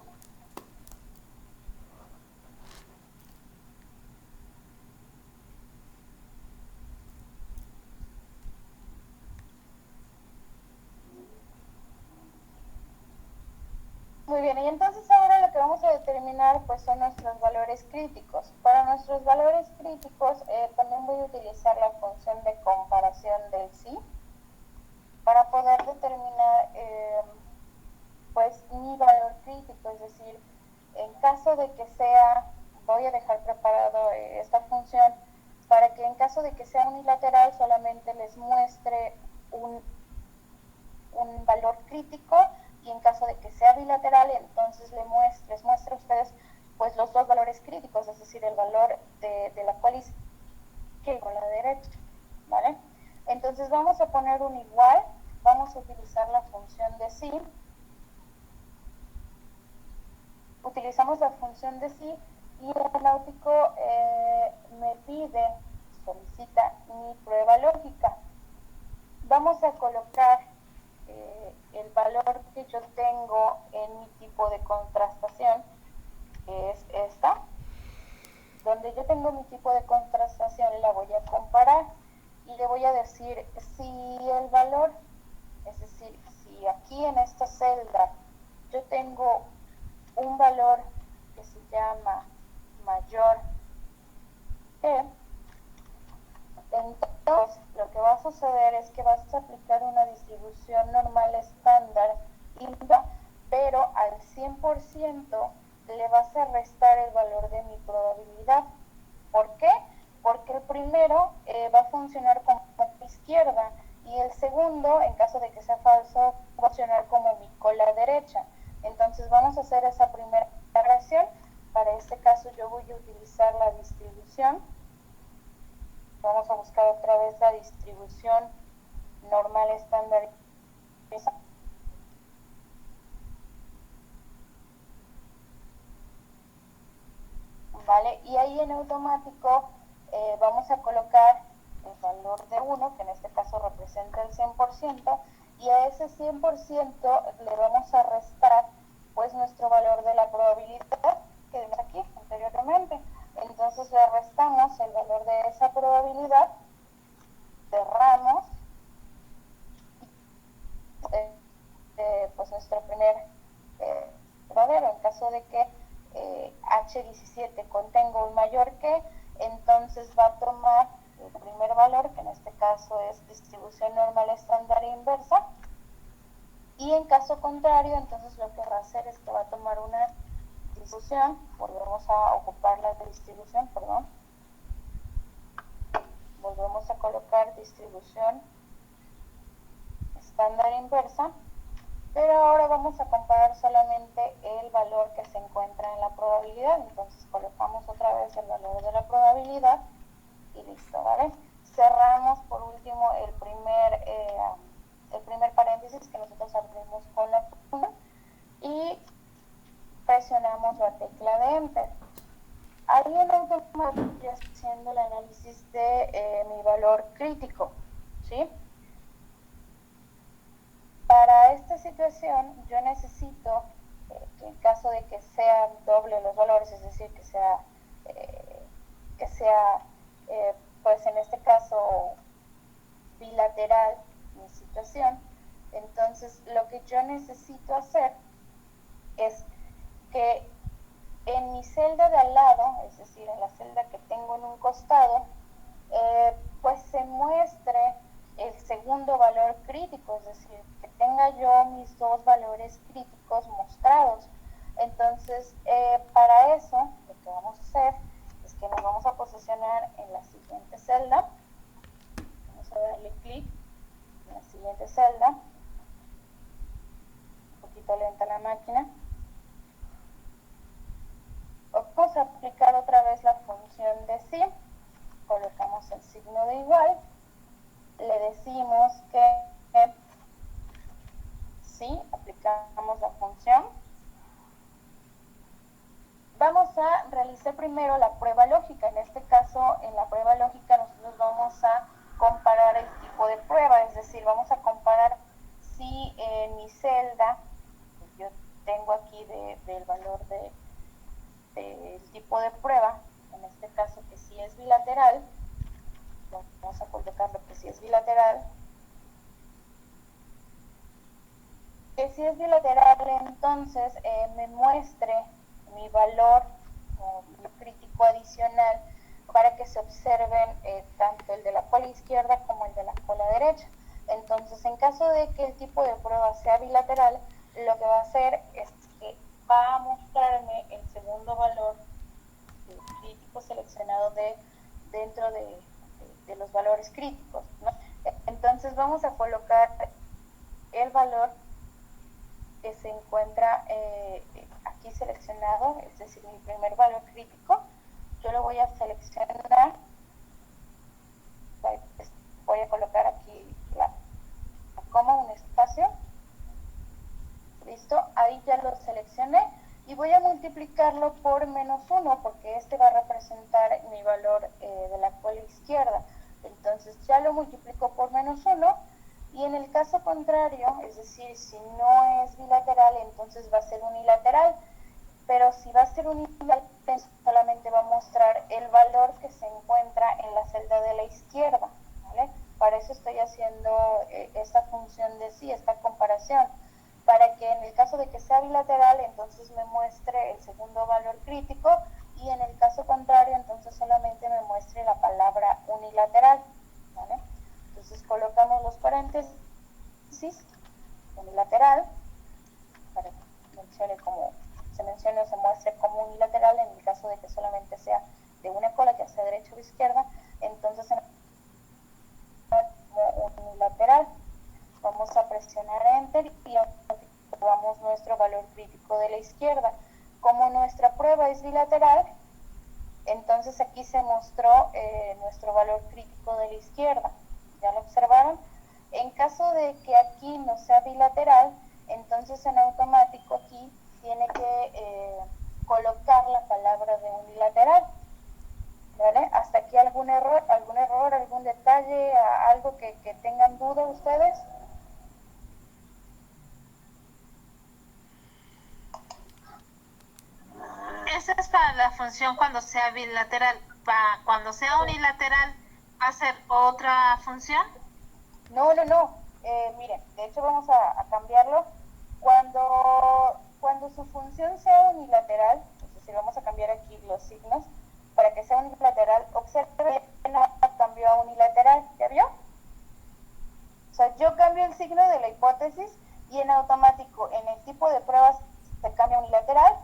bien, y entonces ahora lo que vamos a determinar pues son nuestros valores críticos. Para nuestros valores críticos también voy a utilizar la función de comparación del sí para poder determinar pues mi valor crítico, es decir, en caso de que sea, voy a dejar preparado esta función para que en caso de que sea unilateral solamente les muestre un valor crítico, y en caso de que sea bilateral entonces les muestre a ustedes pues los dos valores críticos, es decir, el valor de la cual izquierda con la derecha, ¿vale? Entonces vamos a poner un igual, vamos a utilizar la función de sí, utilizamos la función de sí y el náutico me solicita mi prueba lógica. Vamos a colocar el valor que yo tengo en mi tipo de contrastación, que es esta. Donde yo tengo mi tipo de contrastación, la voy a comparar y le voy a decir si el valor, es decir, si aquí en esta celda yo tengo un valor que se llama mayor que, entonces lo que va a suceder es que vas a aplicar una distribución normal estándar, pero al 100% le vas a restar el valor de mi probabilidad. ¿Por qué? Porque el primero va a funcionar como izquierda y el segundo, en caso de que sea falso, va a funcionar como mi cola derecha. Entonces vamos a hacer esa primera reacción. Para este caso yo voy a utilizar la distribución. Vamos a buscar otra vez la distribución normal estándar. ¿Vale? Y ahí en automático vamos a colocar el valor de 1, que en este caso representa el 100%, y a ese 100% le vamos a restar pues nuestro valor de la probabilidad que vimos aquí anteriormente. Entonces le restamos el valor de esa probabilidad, cerramos, pues nuestro primer verdadero. En caso de que H17 contenga un mayor que, entonces va a tomar el primer valor, que en este caso es distribución normal estándar e inversa, y en caso contrario, entonces lo que va a hacer es que va a tomar una distribución, volvemos a ocupar la distribución, perdón, volvemos a colocar distribución estándar e inversa, pero ahora vamos a comparar solamente el valor que se encuentra en la probabilidad. Entonces colocamos otra vez el valor de la probabilidad y listo, ¿vale? Cerramos por último el primer paréntesis que nosotros abrimos con la fórmula y presionamos la tecla de Enter. Ahí en automático estoy haciendo el análisis de mi valor crítico, ¿sí? Para esta situación yo necesito que en caso de que sean doble los valores, es decir, que sea pues en este caso bilateral mi situación, entonces lo que yo necesito hacer es que en mi celda de al lado, es decir, en la celda que tengo en un costado, pues se muestre el segundo valor crítico, es decir, que tenga yo mis dos valores críticos mostrados. Entonces, para eso, lo que vamos a hacer es que nos vamos a posicionar en la siguiente celda. Vamos a darle clic en la siguiente celda. Un poquito lenta la máquina. Vamos a aplicar otra vez la función de sí. Colocamos el signo de igual. Le decimos que sí, aplicamos la función. Vamos a realizar primero la prueba lógica. En este caso, en la prueba lógica nosotros vamos a comparar el tipo de prueba, es decir, vamos a comparar si en mi celda, pues yo tengo aquí del valor del tipo de prueba, en este caso que sí es bilateral, vamos a colocarlo que sí es bilateral, que si es bilateral, entonces me muestre mi valor o mi crítico adicional para que se observen tanto el de la cola izquierda como el de la cola derecha. Entonces, en caso de que el tipo de prueba sea bilateral, lo que va a hacer es que va a mostrarme el segundo valor crítico seleccionado dentro de los valores críticos, ¿no? Entonces vamos a colocar el valor que se encuentra aquí seleccionado, es decir, mi primer valor crítico. Yo lo voy a seleccionar, voy a colocar aquí la coma, un espacio, listo, ahí ya lo seleccioné y voy a multiplicarlo por -1 porque este va a representar mi valor de la cola izquierda. Entonces ya lo multiplico por -1 y en el caso contrario, es decir, si no es bilateral, entonces va a ser unilateral, pero si va a ser unilateral, solamente va a mostrar el valor que se encuentra en la celda de la izquierda, ¿vale? Para eso estoy haciendo esta función de sí, esta comparación, para que en el caso de que sea bilateral, entonces me muestre el segundo valor crítico y en el caso contrario, entonces solamente me muestre la palabra unilateral, ¿vale? Entonces colocamos los paréntesis, unilateral, para que se mencione o se muestre como unilateral en el caso de que solamente sea de una cola, ya sea derecha o izquierda, entonces como unilateral. Vamos a presionar Enter y obtuvamos nuestro valor crítico de la izquierda. Como nuestra prueba es bilateral, entonces aquí se mostró nuestro valor crítico de la izquierda. ¿Ya lo observaron? En caso de que aquí no sea bilateral, entonces en automático aquí tiene que colocar la palabra de unilateral. ¿Vale? ¿Hasta aquí algún error, algún detalle, algo que tengan duda ustedes? Esa es para la función cuando sea bilateral. Cuando sea unilateral, ¿va a ser otra función? No. Miren, de hecho vamos a cambiarlo. Cuando su función sea unilateral, es decir, vamos a cambiar aquí los signos, para que sea unilateral, observe que cambió a unilateral, ¿ya vio? O sea, yo cambio el signo de la hipótesis y en automático en el tipo de pruebas se cambia a unilateral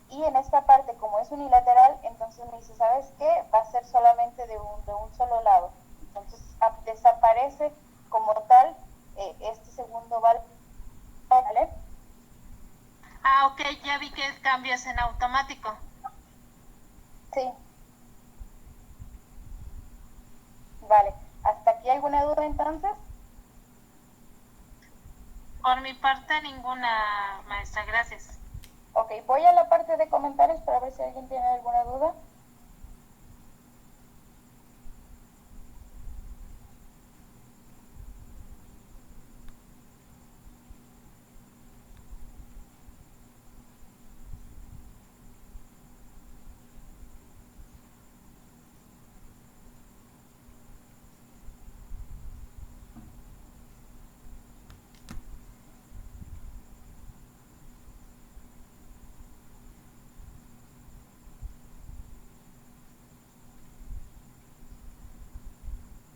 y en esta parte como es unilateral, entonces me dice, ¿sabes qué? Va a ser solamente de un solo lado. Entonces desaparece como tal este segundo valor, ¿vale? Ok, ya vi que el cambio es en automático. Sí. Vale, ¿hasta aquí alguna duda entonces? Por mi parte, ninguna, maestra, gracias. Ok, voy a la parte de comentarios para ver si alguien tiene alguna duda.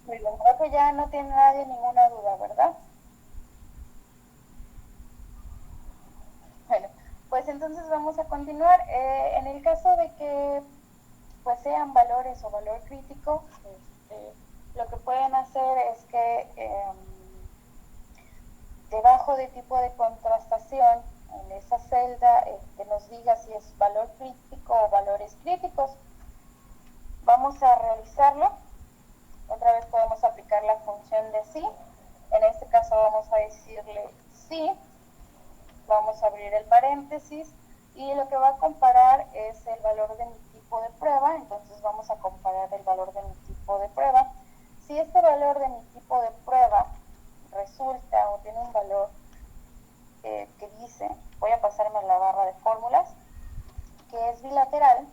Muy bien, creo que ya no tiene nadie ninguna duda, ¿verdad? Bueno, pues entonces vamos a continuar. En el caso de que pues sean valores o valor crítico, lo que pueden hacer es que debajo de tipo de contrastación, en esa celda que nos diga si es valor crítico o valores críticos, vamos a realizarlo. Otra vez podemos aplicar la función de sí. En este caso vamos a decirle sí. Vamos a abrir el paréntesis y lo que va a comparar es el valor de mi tipo de prueba. Entonces vamos a comparar el valor de mi tipo de prueba. Si este valor de mi tipo de prueba resulta o tiene un valor que dice, voy a pasarme a la barra de fórmulas, que es bilateral,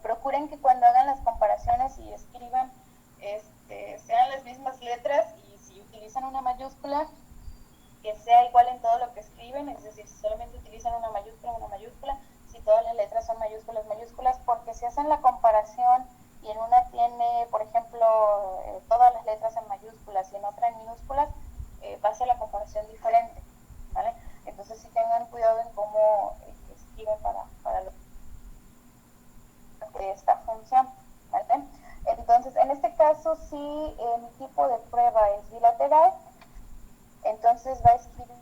procuren que cuando hagan las comparaciones y escriban sean las mismas letras y si utilizan una mayúscula, que sea igual en todo lo que escriben, es decir, si solamente utilizan una mayúscula, si todas las letras son mayúsculas, porque si hacen la comparación y en una tiene, por ejemplo, todas las letras en mayúsculas y en otra en minúsculas, va a ser la comparación diferente, ¿vale? Entonces sí tengan cuidado en cómo escriben para esta función, ¿vale? Entonces, en este caso, si mi tipo de prueba es bilateral, entonces va a escribir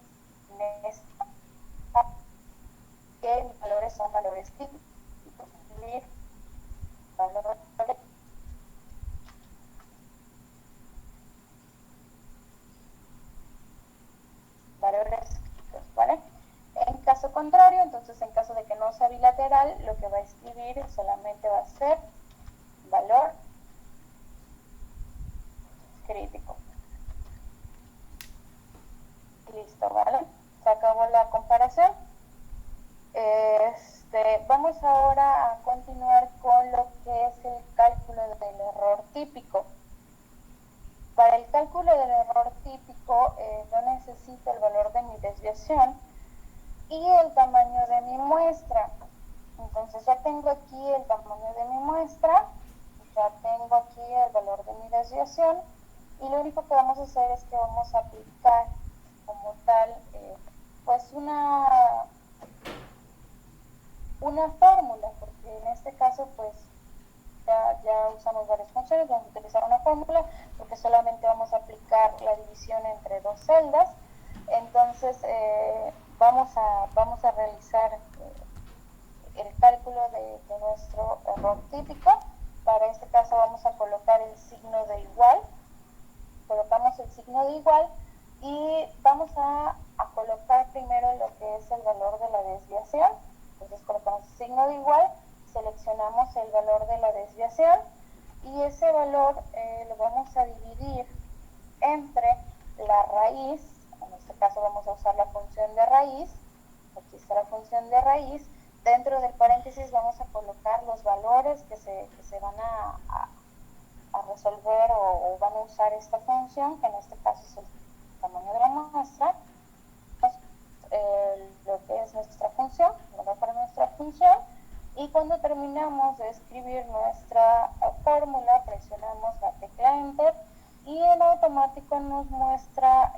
en esta que mis valores son valores críticos. Valores críticos, ¿vale? En caso contrario, entonces en caso de que no sea bilateral, lo que va a escribir solamente va a ser valor crítico. Listo, ¿vale? Se acabó la comparación. Vamos ahora a continuar con lo que es el cálculo del error típico. Para el cálculo del error típico, yo necesito el valor de mi desviación y el tamaño de mi muestra. Entonces ya tengo aquí el tamaño de mi muestra, ya tengo aquí el valor de mi desviación, y lo único que vamos a hacer es que vamos a aplicar como tal pues una fórmula, porque en este caso pues ya usamos varias funciones, vamos a utilizar una fórmula porque solamente vamos a aplicar la división entre dos celdas. Entonces vamos a realizar el cálculo de nuestro error típico. Para este caso vamos a colocar el signo de igual, colocamos el signo de igual y vamos a colocar primero lo que es el valor de la desviación. Entonces colocamos el signo de igual, seleccionamos el valor de la desviación y ese valor lo vamos a dividir entre la raíz. En este caso vamos a usar la función de raíz. Aquí está la función de raíz. Dentro del paréntesis vamos a colocar los valores que se van a resolver o van a usar esta función, que en este caso es el tamaño de la muestra. Lo que es nuestra función, ¿verdad? Para nuestra función, y cuando terminamos de escribir nuestra fórmula presionamos la tecla Enter y en automático nos muestra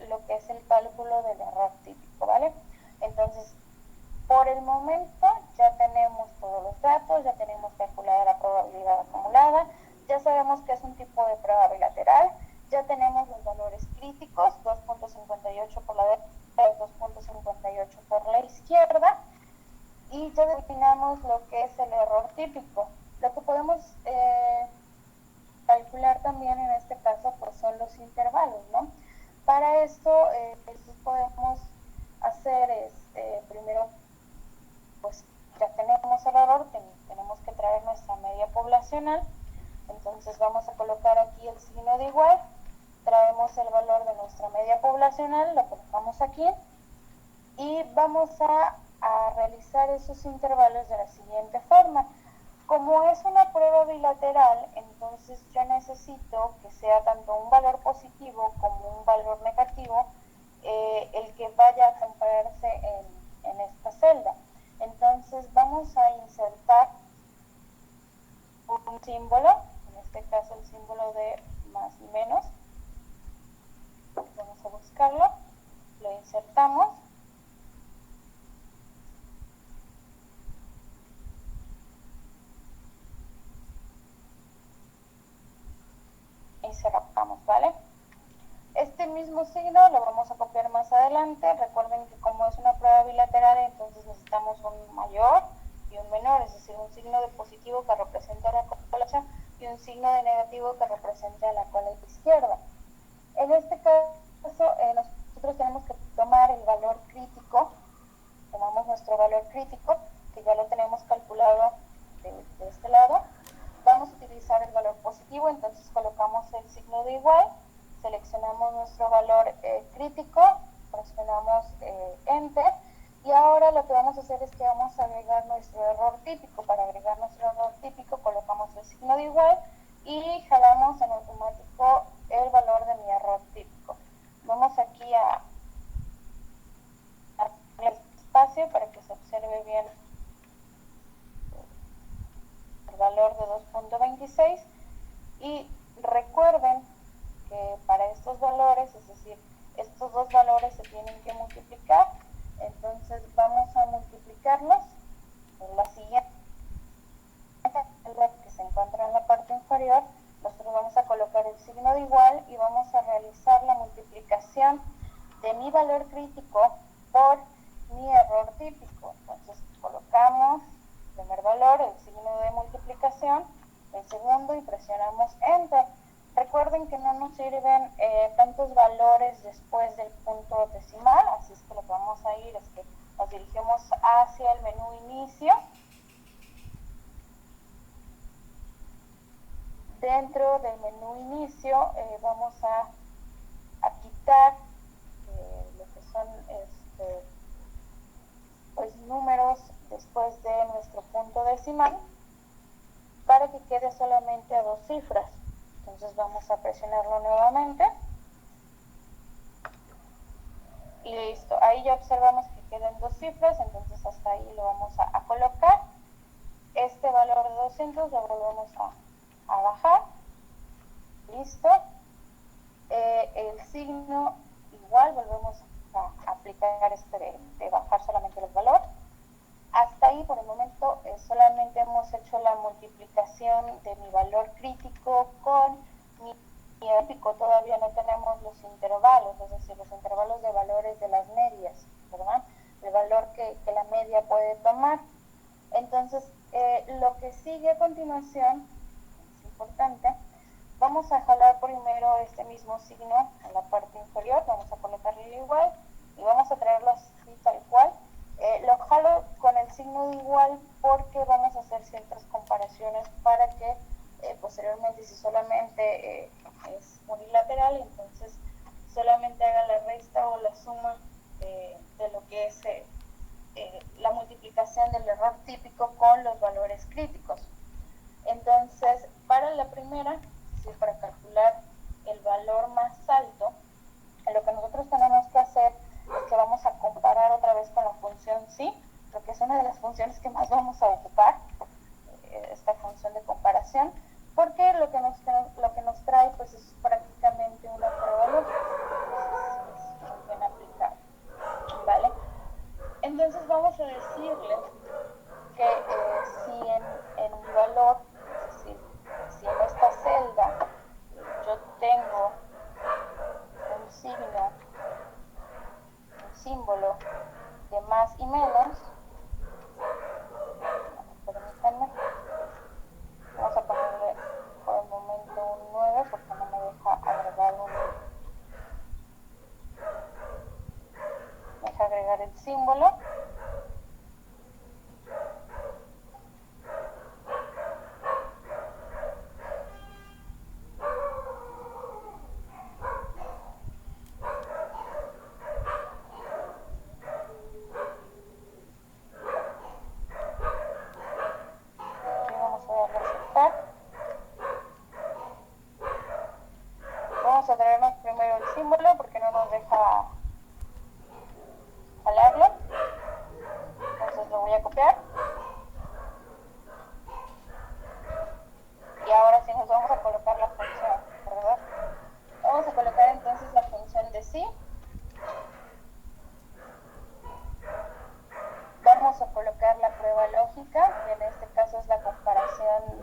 lo que es el cálculo del error típico, ¿vale? Entonces, por el momento ya tenemos todos los datos, ya tenemos calculada la probabilidad acumulada, ya sabemos que es un tipo de prueba bilateral, ya tenemos los valores críticos, 2.58 por la derecha, 2.58 por la izquierda, y ya definamos lo que es el error típico. Lo que podemos calcular también en este caso pues son los intervalos, ¿no? Para esto podemos hacer primero, pues ya tenemos el error, tenemos que traer nuestra media poblacional. Entonces vamos a colocar aquí el signo de igual, traemos el valor de nuestra media poblacional, lo colocamos aquí y vamos a realizar esos intervalos de la siguiente forma. Como es una prueba bilateral, entonces yo necesito que sea tanto un valor positivo como un valor negativo el que vaya a compararse en esta celda. Entonces vamos a insertar un símbolo, en este caso el símbolo de más y menos. Vamos a buscarlo, lo insertamos. Y cerramos, ¿vale? Este mismo signo lo vamos a copiar más adelante. Recuerden que como es una prueba bilateral, entonces necesitamos un mayor y un menor, es decir, un signo de positivo que representa la cola derecha y un signo de negativo que representa la cola izquierda. En este caso, nosotros tenemos que tomar el valor crítico, tomamos nuestro valor crítico, que ya lo tenemos calculado de este lado. Vamos a utilizar el valor positivo, entonces colocamos el signo de igual, seleccionamos nuestro valor crítico, presionamos Enter, y ahora lo que vamos a hacer es que vamos a agregar nuestro error típico. Para agregar nuestro error típico colocamos el signo de igual y jalamos en automático el valor de mi error típico. Vamos aquí a espacio para que se observe bien el valor de 2.26 y recuerden que para estos valores, es decir, estos dos valores se tienen que multiplicar, entonces vamos a multiplicarlos en la siguiente celda que se encuentra en la parte inferior. Nosotros vamos a colocar el signo de igual y vamos a realizar la multiplicación de mi valor crítico por mi error típico. Entonces colocamos el primer valor, el signo de multiplicación, el segundo y presionamos Enter. Recuerden que no nos sirven tantos valores después del punto decimal, así es que lo que vamos a ir es que nos dirigimos hacia el menú inicio. Dentro del menú inicio vamos a quitar lo que son pues, números después de nuestro punto decimal para que quede solamente a dos cifras. Entonces vamos a presionarlo nuevamente y listo. Ahí ya observamos que quedan dos cifras, entonces hasta ahí lo vamos a colocar. Este valor de 200 lo volvemos a bajar. Listo. El signo igual volvemos a aplicar de bajar solamente el valor. Hasta ahí por el momento solamente hemos hecho la multiplicación de mi valor crítico con mi épico. Todavía no tenemos los intervalos, es decir, los intervalos de valores de las medias, ¿verdad? El valor que la media puede tomar. Entonces, lo que sigue a continuación, es importante, vamos a jalar primero este mismo signo en la parte inferior, vamos a colocarle igual y vamos a traerlo así tal cual. Lo jalo con el signo de igual porque vamos a hacer ciertas comparaciones para que posteriormente, si solamente es unilateral, entonces solamente haga la resta o la suma de lo que es la multiplicación del error típico con los valores críticos. Entonces, para la primera, es decir, para calcular el valor más alto, lo que nosotros tenemos que hacer es que vamos a comparar otra vez con la función sí, porque es una de las funciones que más vamos a ocupar, esta función de comparación, porque lo que nos trae pues es prácticamente una prueba lógica, es muy bien aplicado, ¿vale? Entonces vamos a decirle que si en mi valor, es decir, si en esta celda yo tengo un signo, un símbolo de más y menos, permítanme, vamos a ponerle por el momento un 9 porque no me deja agregar el símbolo. Vamos a traernos primero el símbolo porque no nos deja jalarlo. Entonces lo voy a copiar. Y ahora sí nos vamos a colocar la función, ¿verdad? Vamos a colocar entonces la función de sí. Vamos a colocar la prueba lógica, que en este caso es la comparación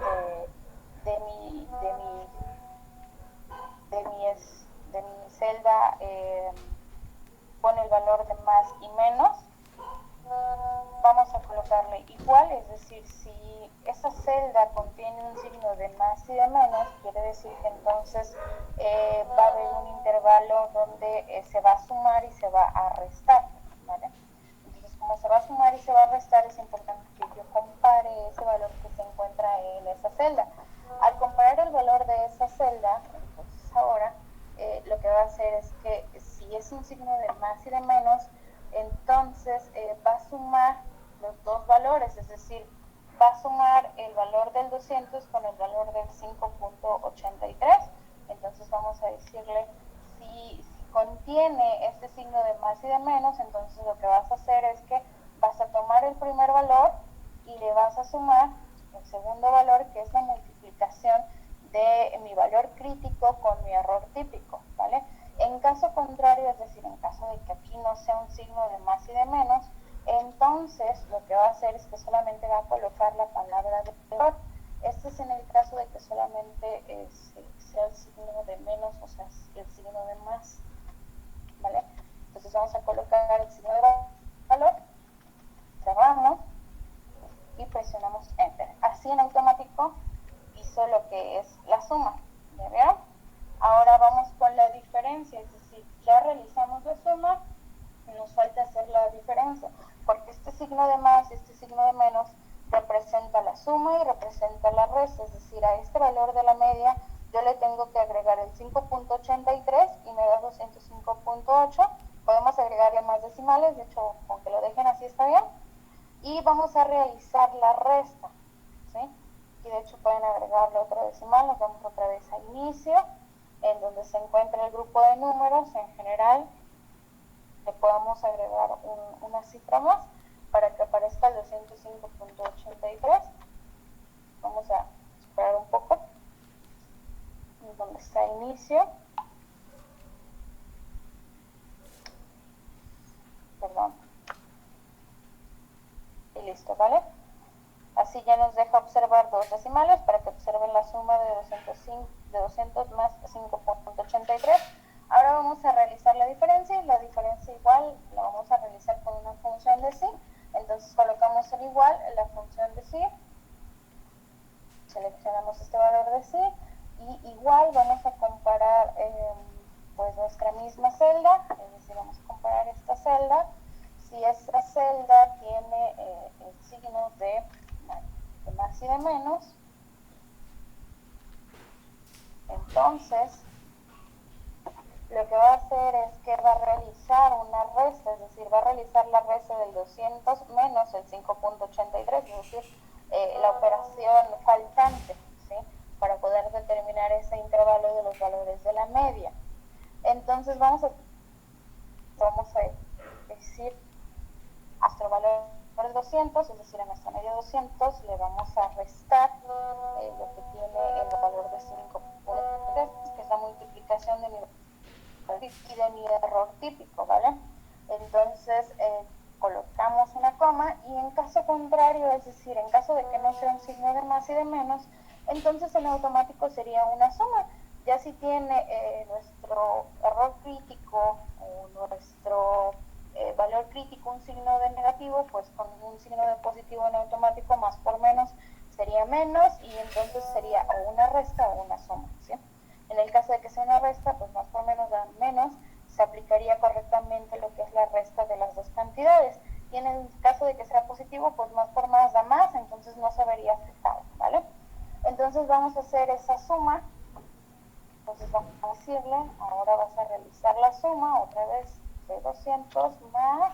de mi celda con el valor de más y menos. Vamos a colocarle igual, es decir, si esa celda contiene un signo de más y de menos, quiere decir que entonces va a haber un intervalo donde se va a sumar y se va a restar, ¿vale? Entonces, como se va a sumar y se va a restar, es importante que yo compare ese valor que se encuentra en esa celda. Al comparar el valor de esa celda, entonces ahora lo que va a hacer es que si es un signo de más y de menos, entonces va a sumar los dos valores, es decir, va a sumar el valor del 200 con el valor del 5.83. Entonces vamos a decirle si contiene este signo de más y de menos, entonces lo que vas a hacer es que vas a sumar el segundo valor, que es la multiplicación de mi valor crítico con mi error típico, ¿vale? En caso contrario, es decir, en caso de que aquí no sea un signo de más y de menos, entonces lo que va a hacer es que solamente va a colocar la palabra de error. Este es en el caso de que solamente sea el signo de menos, o sea, el signo de más, ¿vale? Entonces vamos a colocar el signo de valor, cerramos y presionamos Enter. Así en automático hizo lo que es la suma, ¿ya vieron? Ahora vamos con la diferencia, es decir, ya realizamos la suma, nos falta hacer la diferencia, porque este signo de más y este signo de menos representa la suma y representa la resta, es decir, a este valor de la media yo le tengo que agregar el 5.83 y me da 205.8, podemos agregarle más decimales, de hecho, aunque lo dejen así está bien, y vamos a realizar la resta, ¿sí? Y de hecho pueden agregarle otro decimal, nos vamos otra vez a inicio, en donde se encuentra el grupo de números en general, le podamos agregar una cifra más para que aparezca el 205.83. Vamos a esperar un poco, donde está inicio, perdón, y listo, ¿vale? Así ya nos deja observar dos decimales para que observen la suma de 200 más 5.83. Ahora vamos a realizar la diferencia, y la diferencia igual la vamos a realizar con una función de sí. Entonces colocamos el igual en la función de sí, seleccionamos este valor de sí, y igual vamos a comparar pues nuestra misma celda, es decir, vamos a comparar esta celda. Si esta celda tiene el signo de más y de menos, entonces lo que va a hacer es que va a realizar una resta, es decir, va a realizar la resta del 200 menos el 5.83, es decir, la operación faltante, ¿sí? Para poder determinar ese intervalo de los valores de la media. Entonces vamos a decir nuestro valor de 200, es decir, a nuestra media 200 le vamos a restar lo que tiene el valor de 5.3, que es la multiplicación de mi y de mi error típico, ¿vale? Entonces colocamos una coma, y en caso contrario, es decir, en caso de que no sea un signo de más y de menos, entonces en automático sería una suma. Ya si tiene nuestro error crítico o nuestro valor crítico un signo de negativo, pues con un signo de positivo en automático, más por menos sería menos, y entonces sería o una resta o una suma, ¿sí? En el caso de que sea una resta, pues más por menos da menos, se aplicaría correctamente lo que es la resta de las dos cantidades. Y en el caso de que sea positivo, pues más por más da más, entonces no se vería afectado, ¿vale? Entonces vamos a hacer esa suma. Entonces vamos a decirle, ahora vas a realizar la suma otra vez de 200 más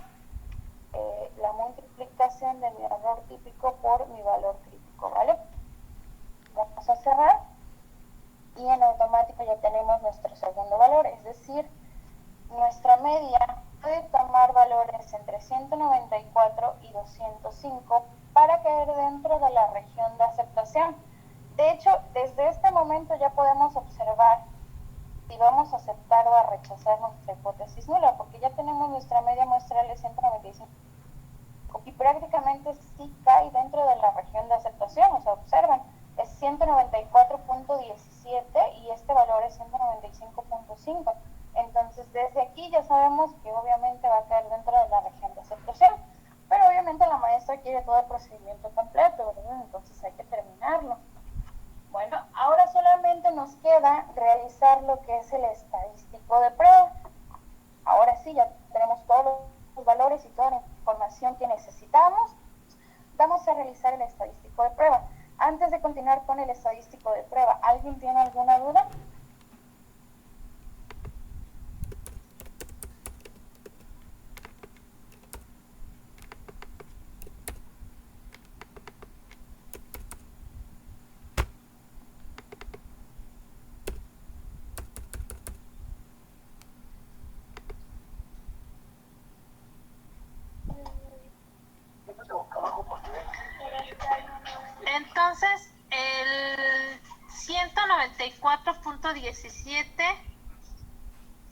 la multiplicación de mi error típico por mi valor crítico, ¿vale? Vamos a cerrar, y en automático ya tenemos nuestro segundo valor, es decir, nuestra media puede tomar valores entre 194 y 205 para caer dentro de la región de aceptación. De hecho, desde este momento ya podemos observar si vamos a aceptar o a rechazar nuestra hipótesis nula, porque ya tenemos nuestra media muestral de 195 y prácticamente sí cae dentro de la región de aceptación. O sea, observen, es 194.17 y este valor es 195.5. Entonces desde aquí ya sabemos que obviamente va a caer dentro de la región de aceptación, pero obviamente la maestra quiere todo el procedimiento completo, ¿verdad? Entonces hay que terminarlo. Bueno, ahora solamente nos queda realizar lo que es el estadístico de prueba. Ahora sí, ya tenemos todos los valores y toda la información que necesitamos. Vamos a realizar el estadístico de prueba. Antes de continuar con el estadístico de prueba, ¿alguien tiene alguna duda? 2.17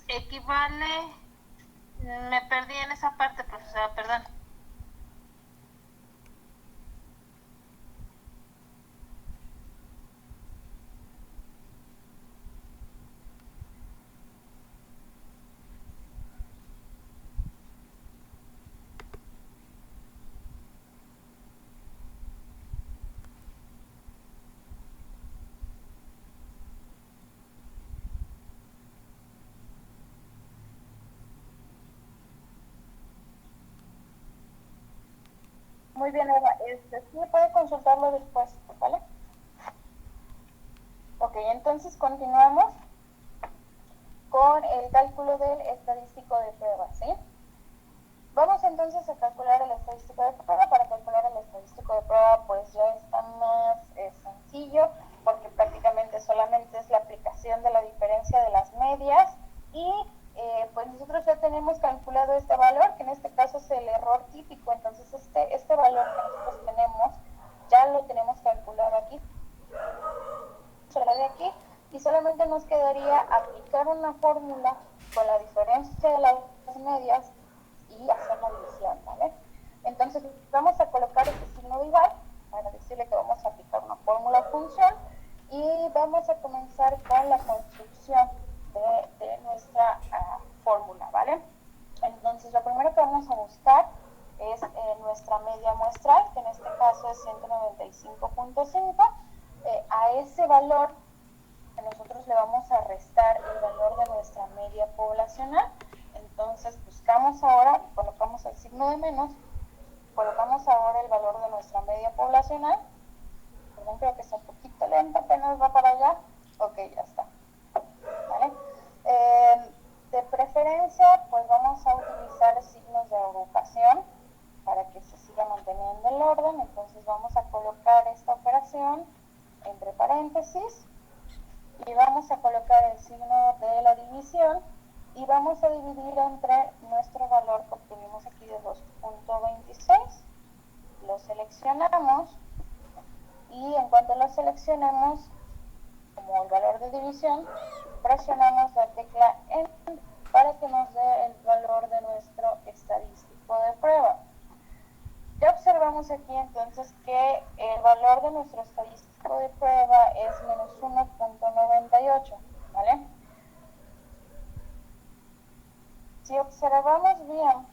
equivale, me perdí en esa parte, profesora, perdón. Muy bien, Eva. Sí puede consultarlo después, ¿vale? Ok, entonces continuamos con el cálculo del estadístico de prueba, ¿sí? Vamos entonces a calcular el estadístico de prueba. Para calcular el estadístico de prueba, pues ya está más sencillo, porque prácticamente solamente es la aplicación de la diferencia de las medias y pues nosotros ya tenemos calculado este valor, que en este caso es el error típico. Entonces este valor que nosotros tenemos ya lo tenemos calculado aquí, de aquí, y solamente nos quedaría aplicar una fórmula con la diferencia de las medias y hacer la división, ¿vale? Entonces vamos a colocar este signo de igual para decirle que vamos a aplicar una fórmula o función, y vamos a comenzar con la construcción de nuestra fórmula, ¿vale? Entonces lo primero que vamos a buscar es nuestra media muestral, que en este caso es 195.5. A ese valor nosotros le vamos a restar el valor de nuestra media poblacional. Entonces buscamos ahora, colocamos el signo de menos, colocamos ahora el valor de nuestra media poblacional. Perdón, creo que está un poquito lento, apenas va para allá. Ok, ya está. ¿Vale? De preferencia, pues vamos a utilizar signos de agrupación para que se siga manteniendo el orden. Entonces vamos a colocar esta operación entre paréntesis y vamos a colocar el signo de la división y vamos a dividir entre nuestro valor que obtuvimos aquí de 2.26. Lo seleccionamos y en cuanto lo seleccionemos como el valor de división, presionamos la tecla Enter para que nos dé el valor de nuestro estadístico de prueba. Ya observamos aquí entonces que el valor de nuestro estadístico de prueba es menos 1.98, ¿vale? Si observamos bien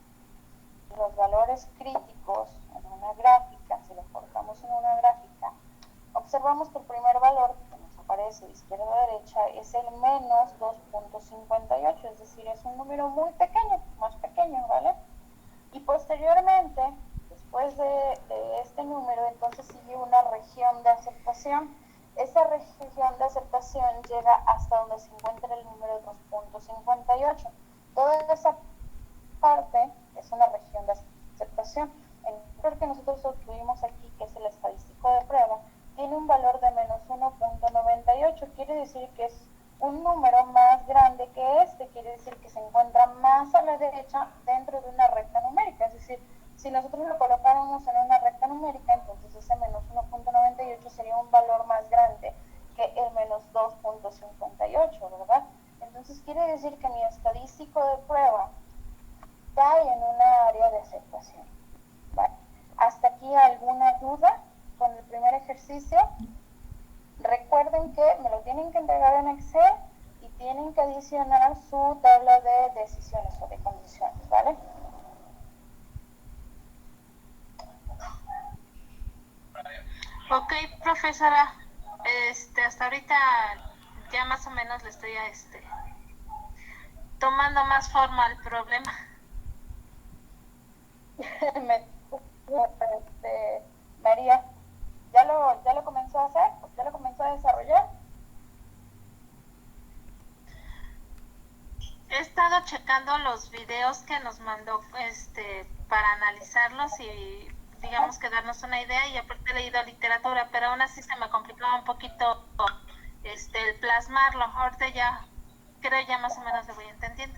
los valores críticos en una gráfica, si lo colocamos en una gráfica, observamos que el primer valor que nos aparece de izquierda a derecha es el menos 2.58, es decir, es un número muy pequeño, más pequeño, ¿vale? Y posteriormente, después de este número, entonces sigue una región de aceptación. Esa región de aceptación llega hasta donde se encuentra el número 2.58. Toda esa parte es una región de aceptación. El valor que nosotros obtuvimos aquí, que es el estadístico de prueba, tiene un valor de menos 1.98. Quiere decir que es un número más grande que este, quiere decir que se encuentra más a la derecha dentro de una recta numérica. Es decir, si nosotros lo colocáramos en una recta numérica, entonces ese menos 1.98 sería un valor más grande que el menos 2.58, ¿verdad? Entonces quiere decir que mi estadístico de prueba cae en una área de aceptación. Vale. ¿Hasta aquí alguna duda con el primer ejercicio? Recuerden que me lo tienen que entregar en Excel y tienen que adicionar su tabla de decisiones o de condiciones, ¿vale? Ok, profesora, hasta ahorita ya más o menos le estoy tomando más forma al problema. María, ¿ya lo comenzó a hacer? ¿Ya lo comenzó a desarrollar? He estado checando los videos que nos mandó para analizarlos y digamos que darnos una idea, y aparte he leído literatura, pero aún así se me complicaba un poquito el plasmarlo. Ahorita ya creo ya más o menos lo voy entendiendo.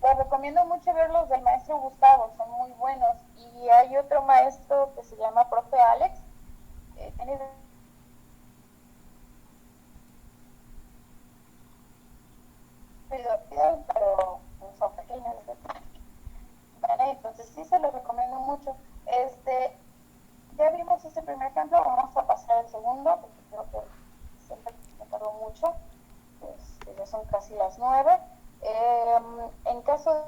Les recomiendo mucho ver los del maestro Gustavo, son muy buenos. Y hay otro maestro que se llama profe Alex, tiene piel, pero son pequeñas. Vale, entonces sí se lo recomiendo mucho. Ya vimos este primer ejemplo, vamos a pasar al segundo, porque creo que siempre me tardó mucho. Ya son casi las 9. En caso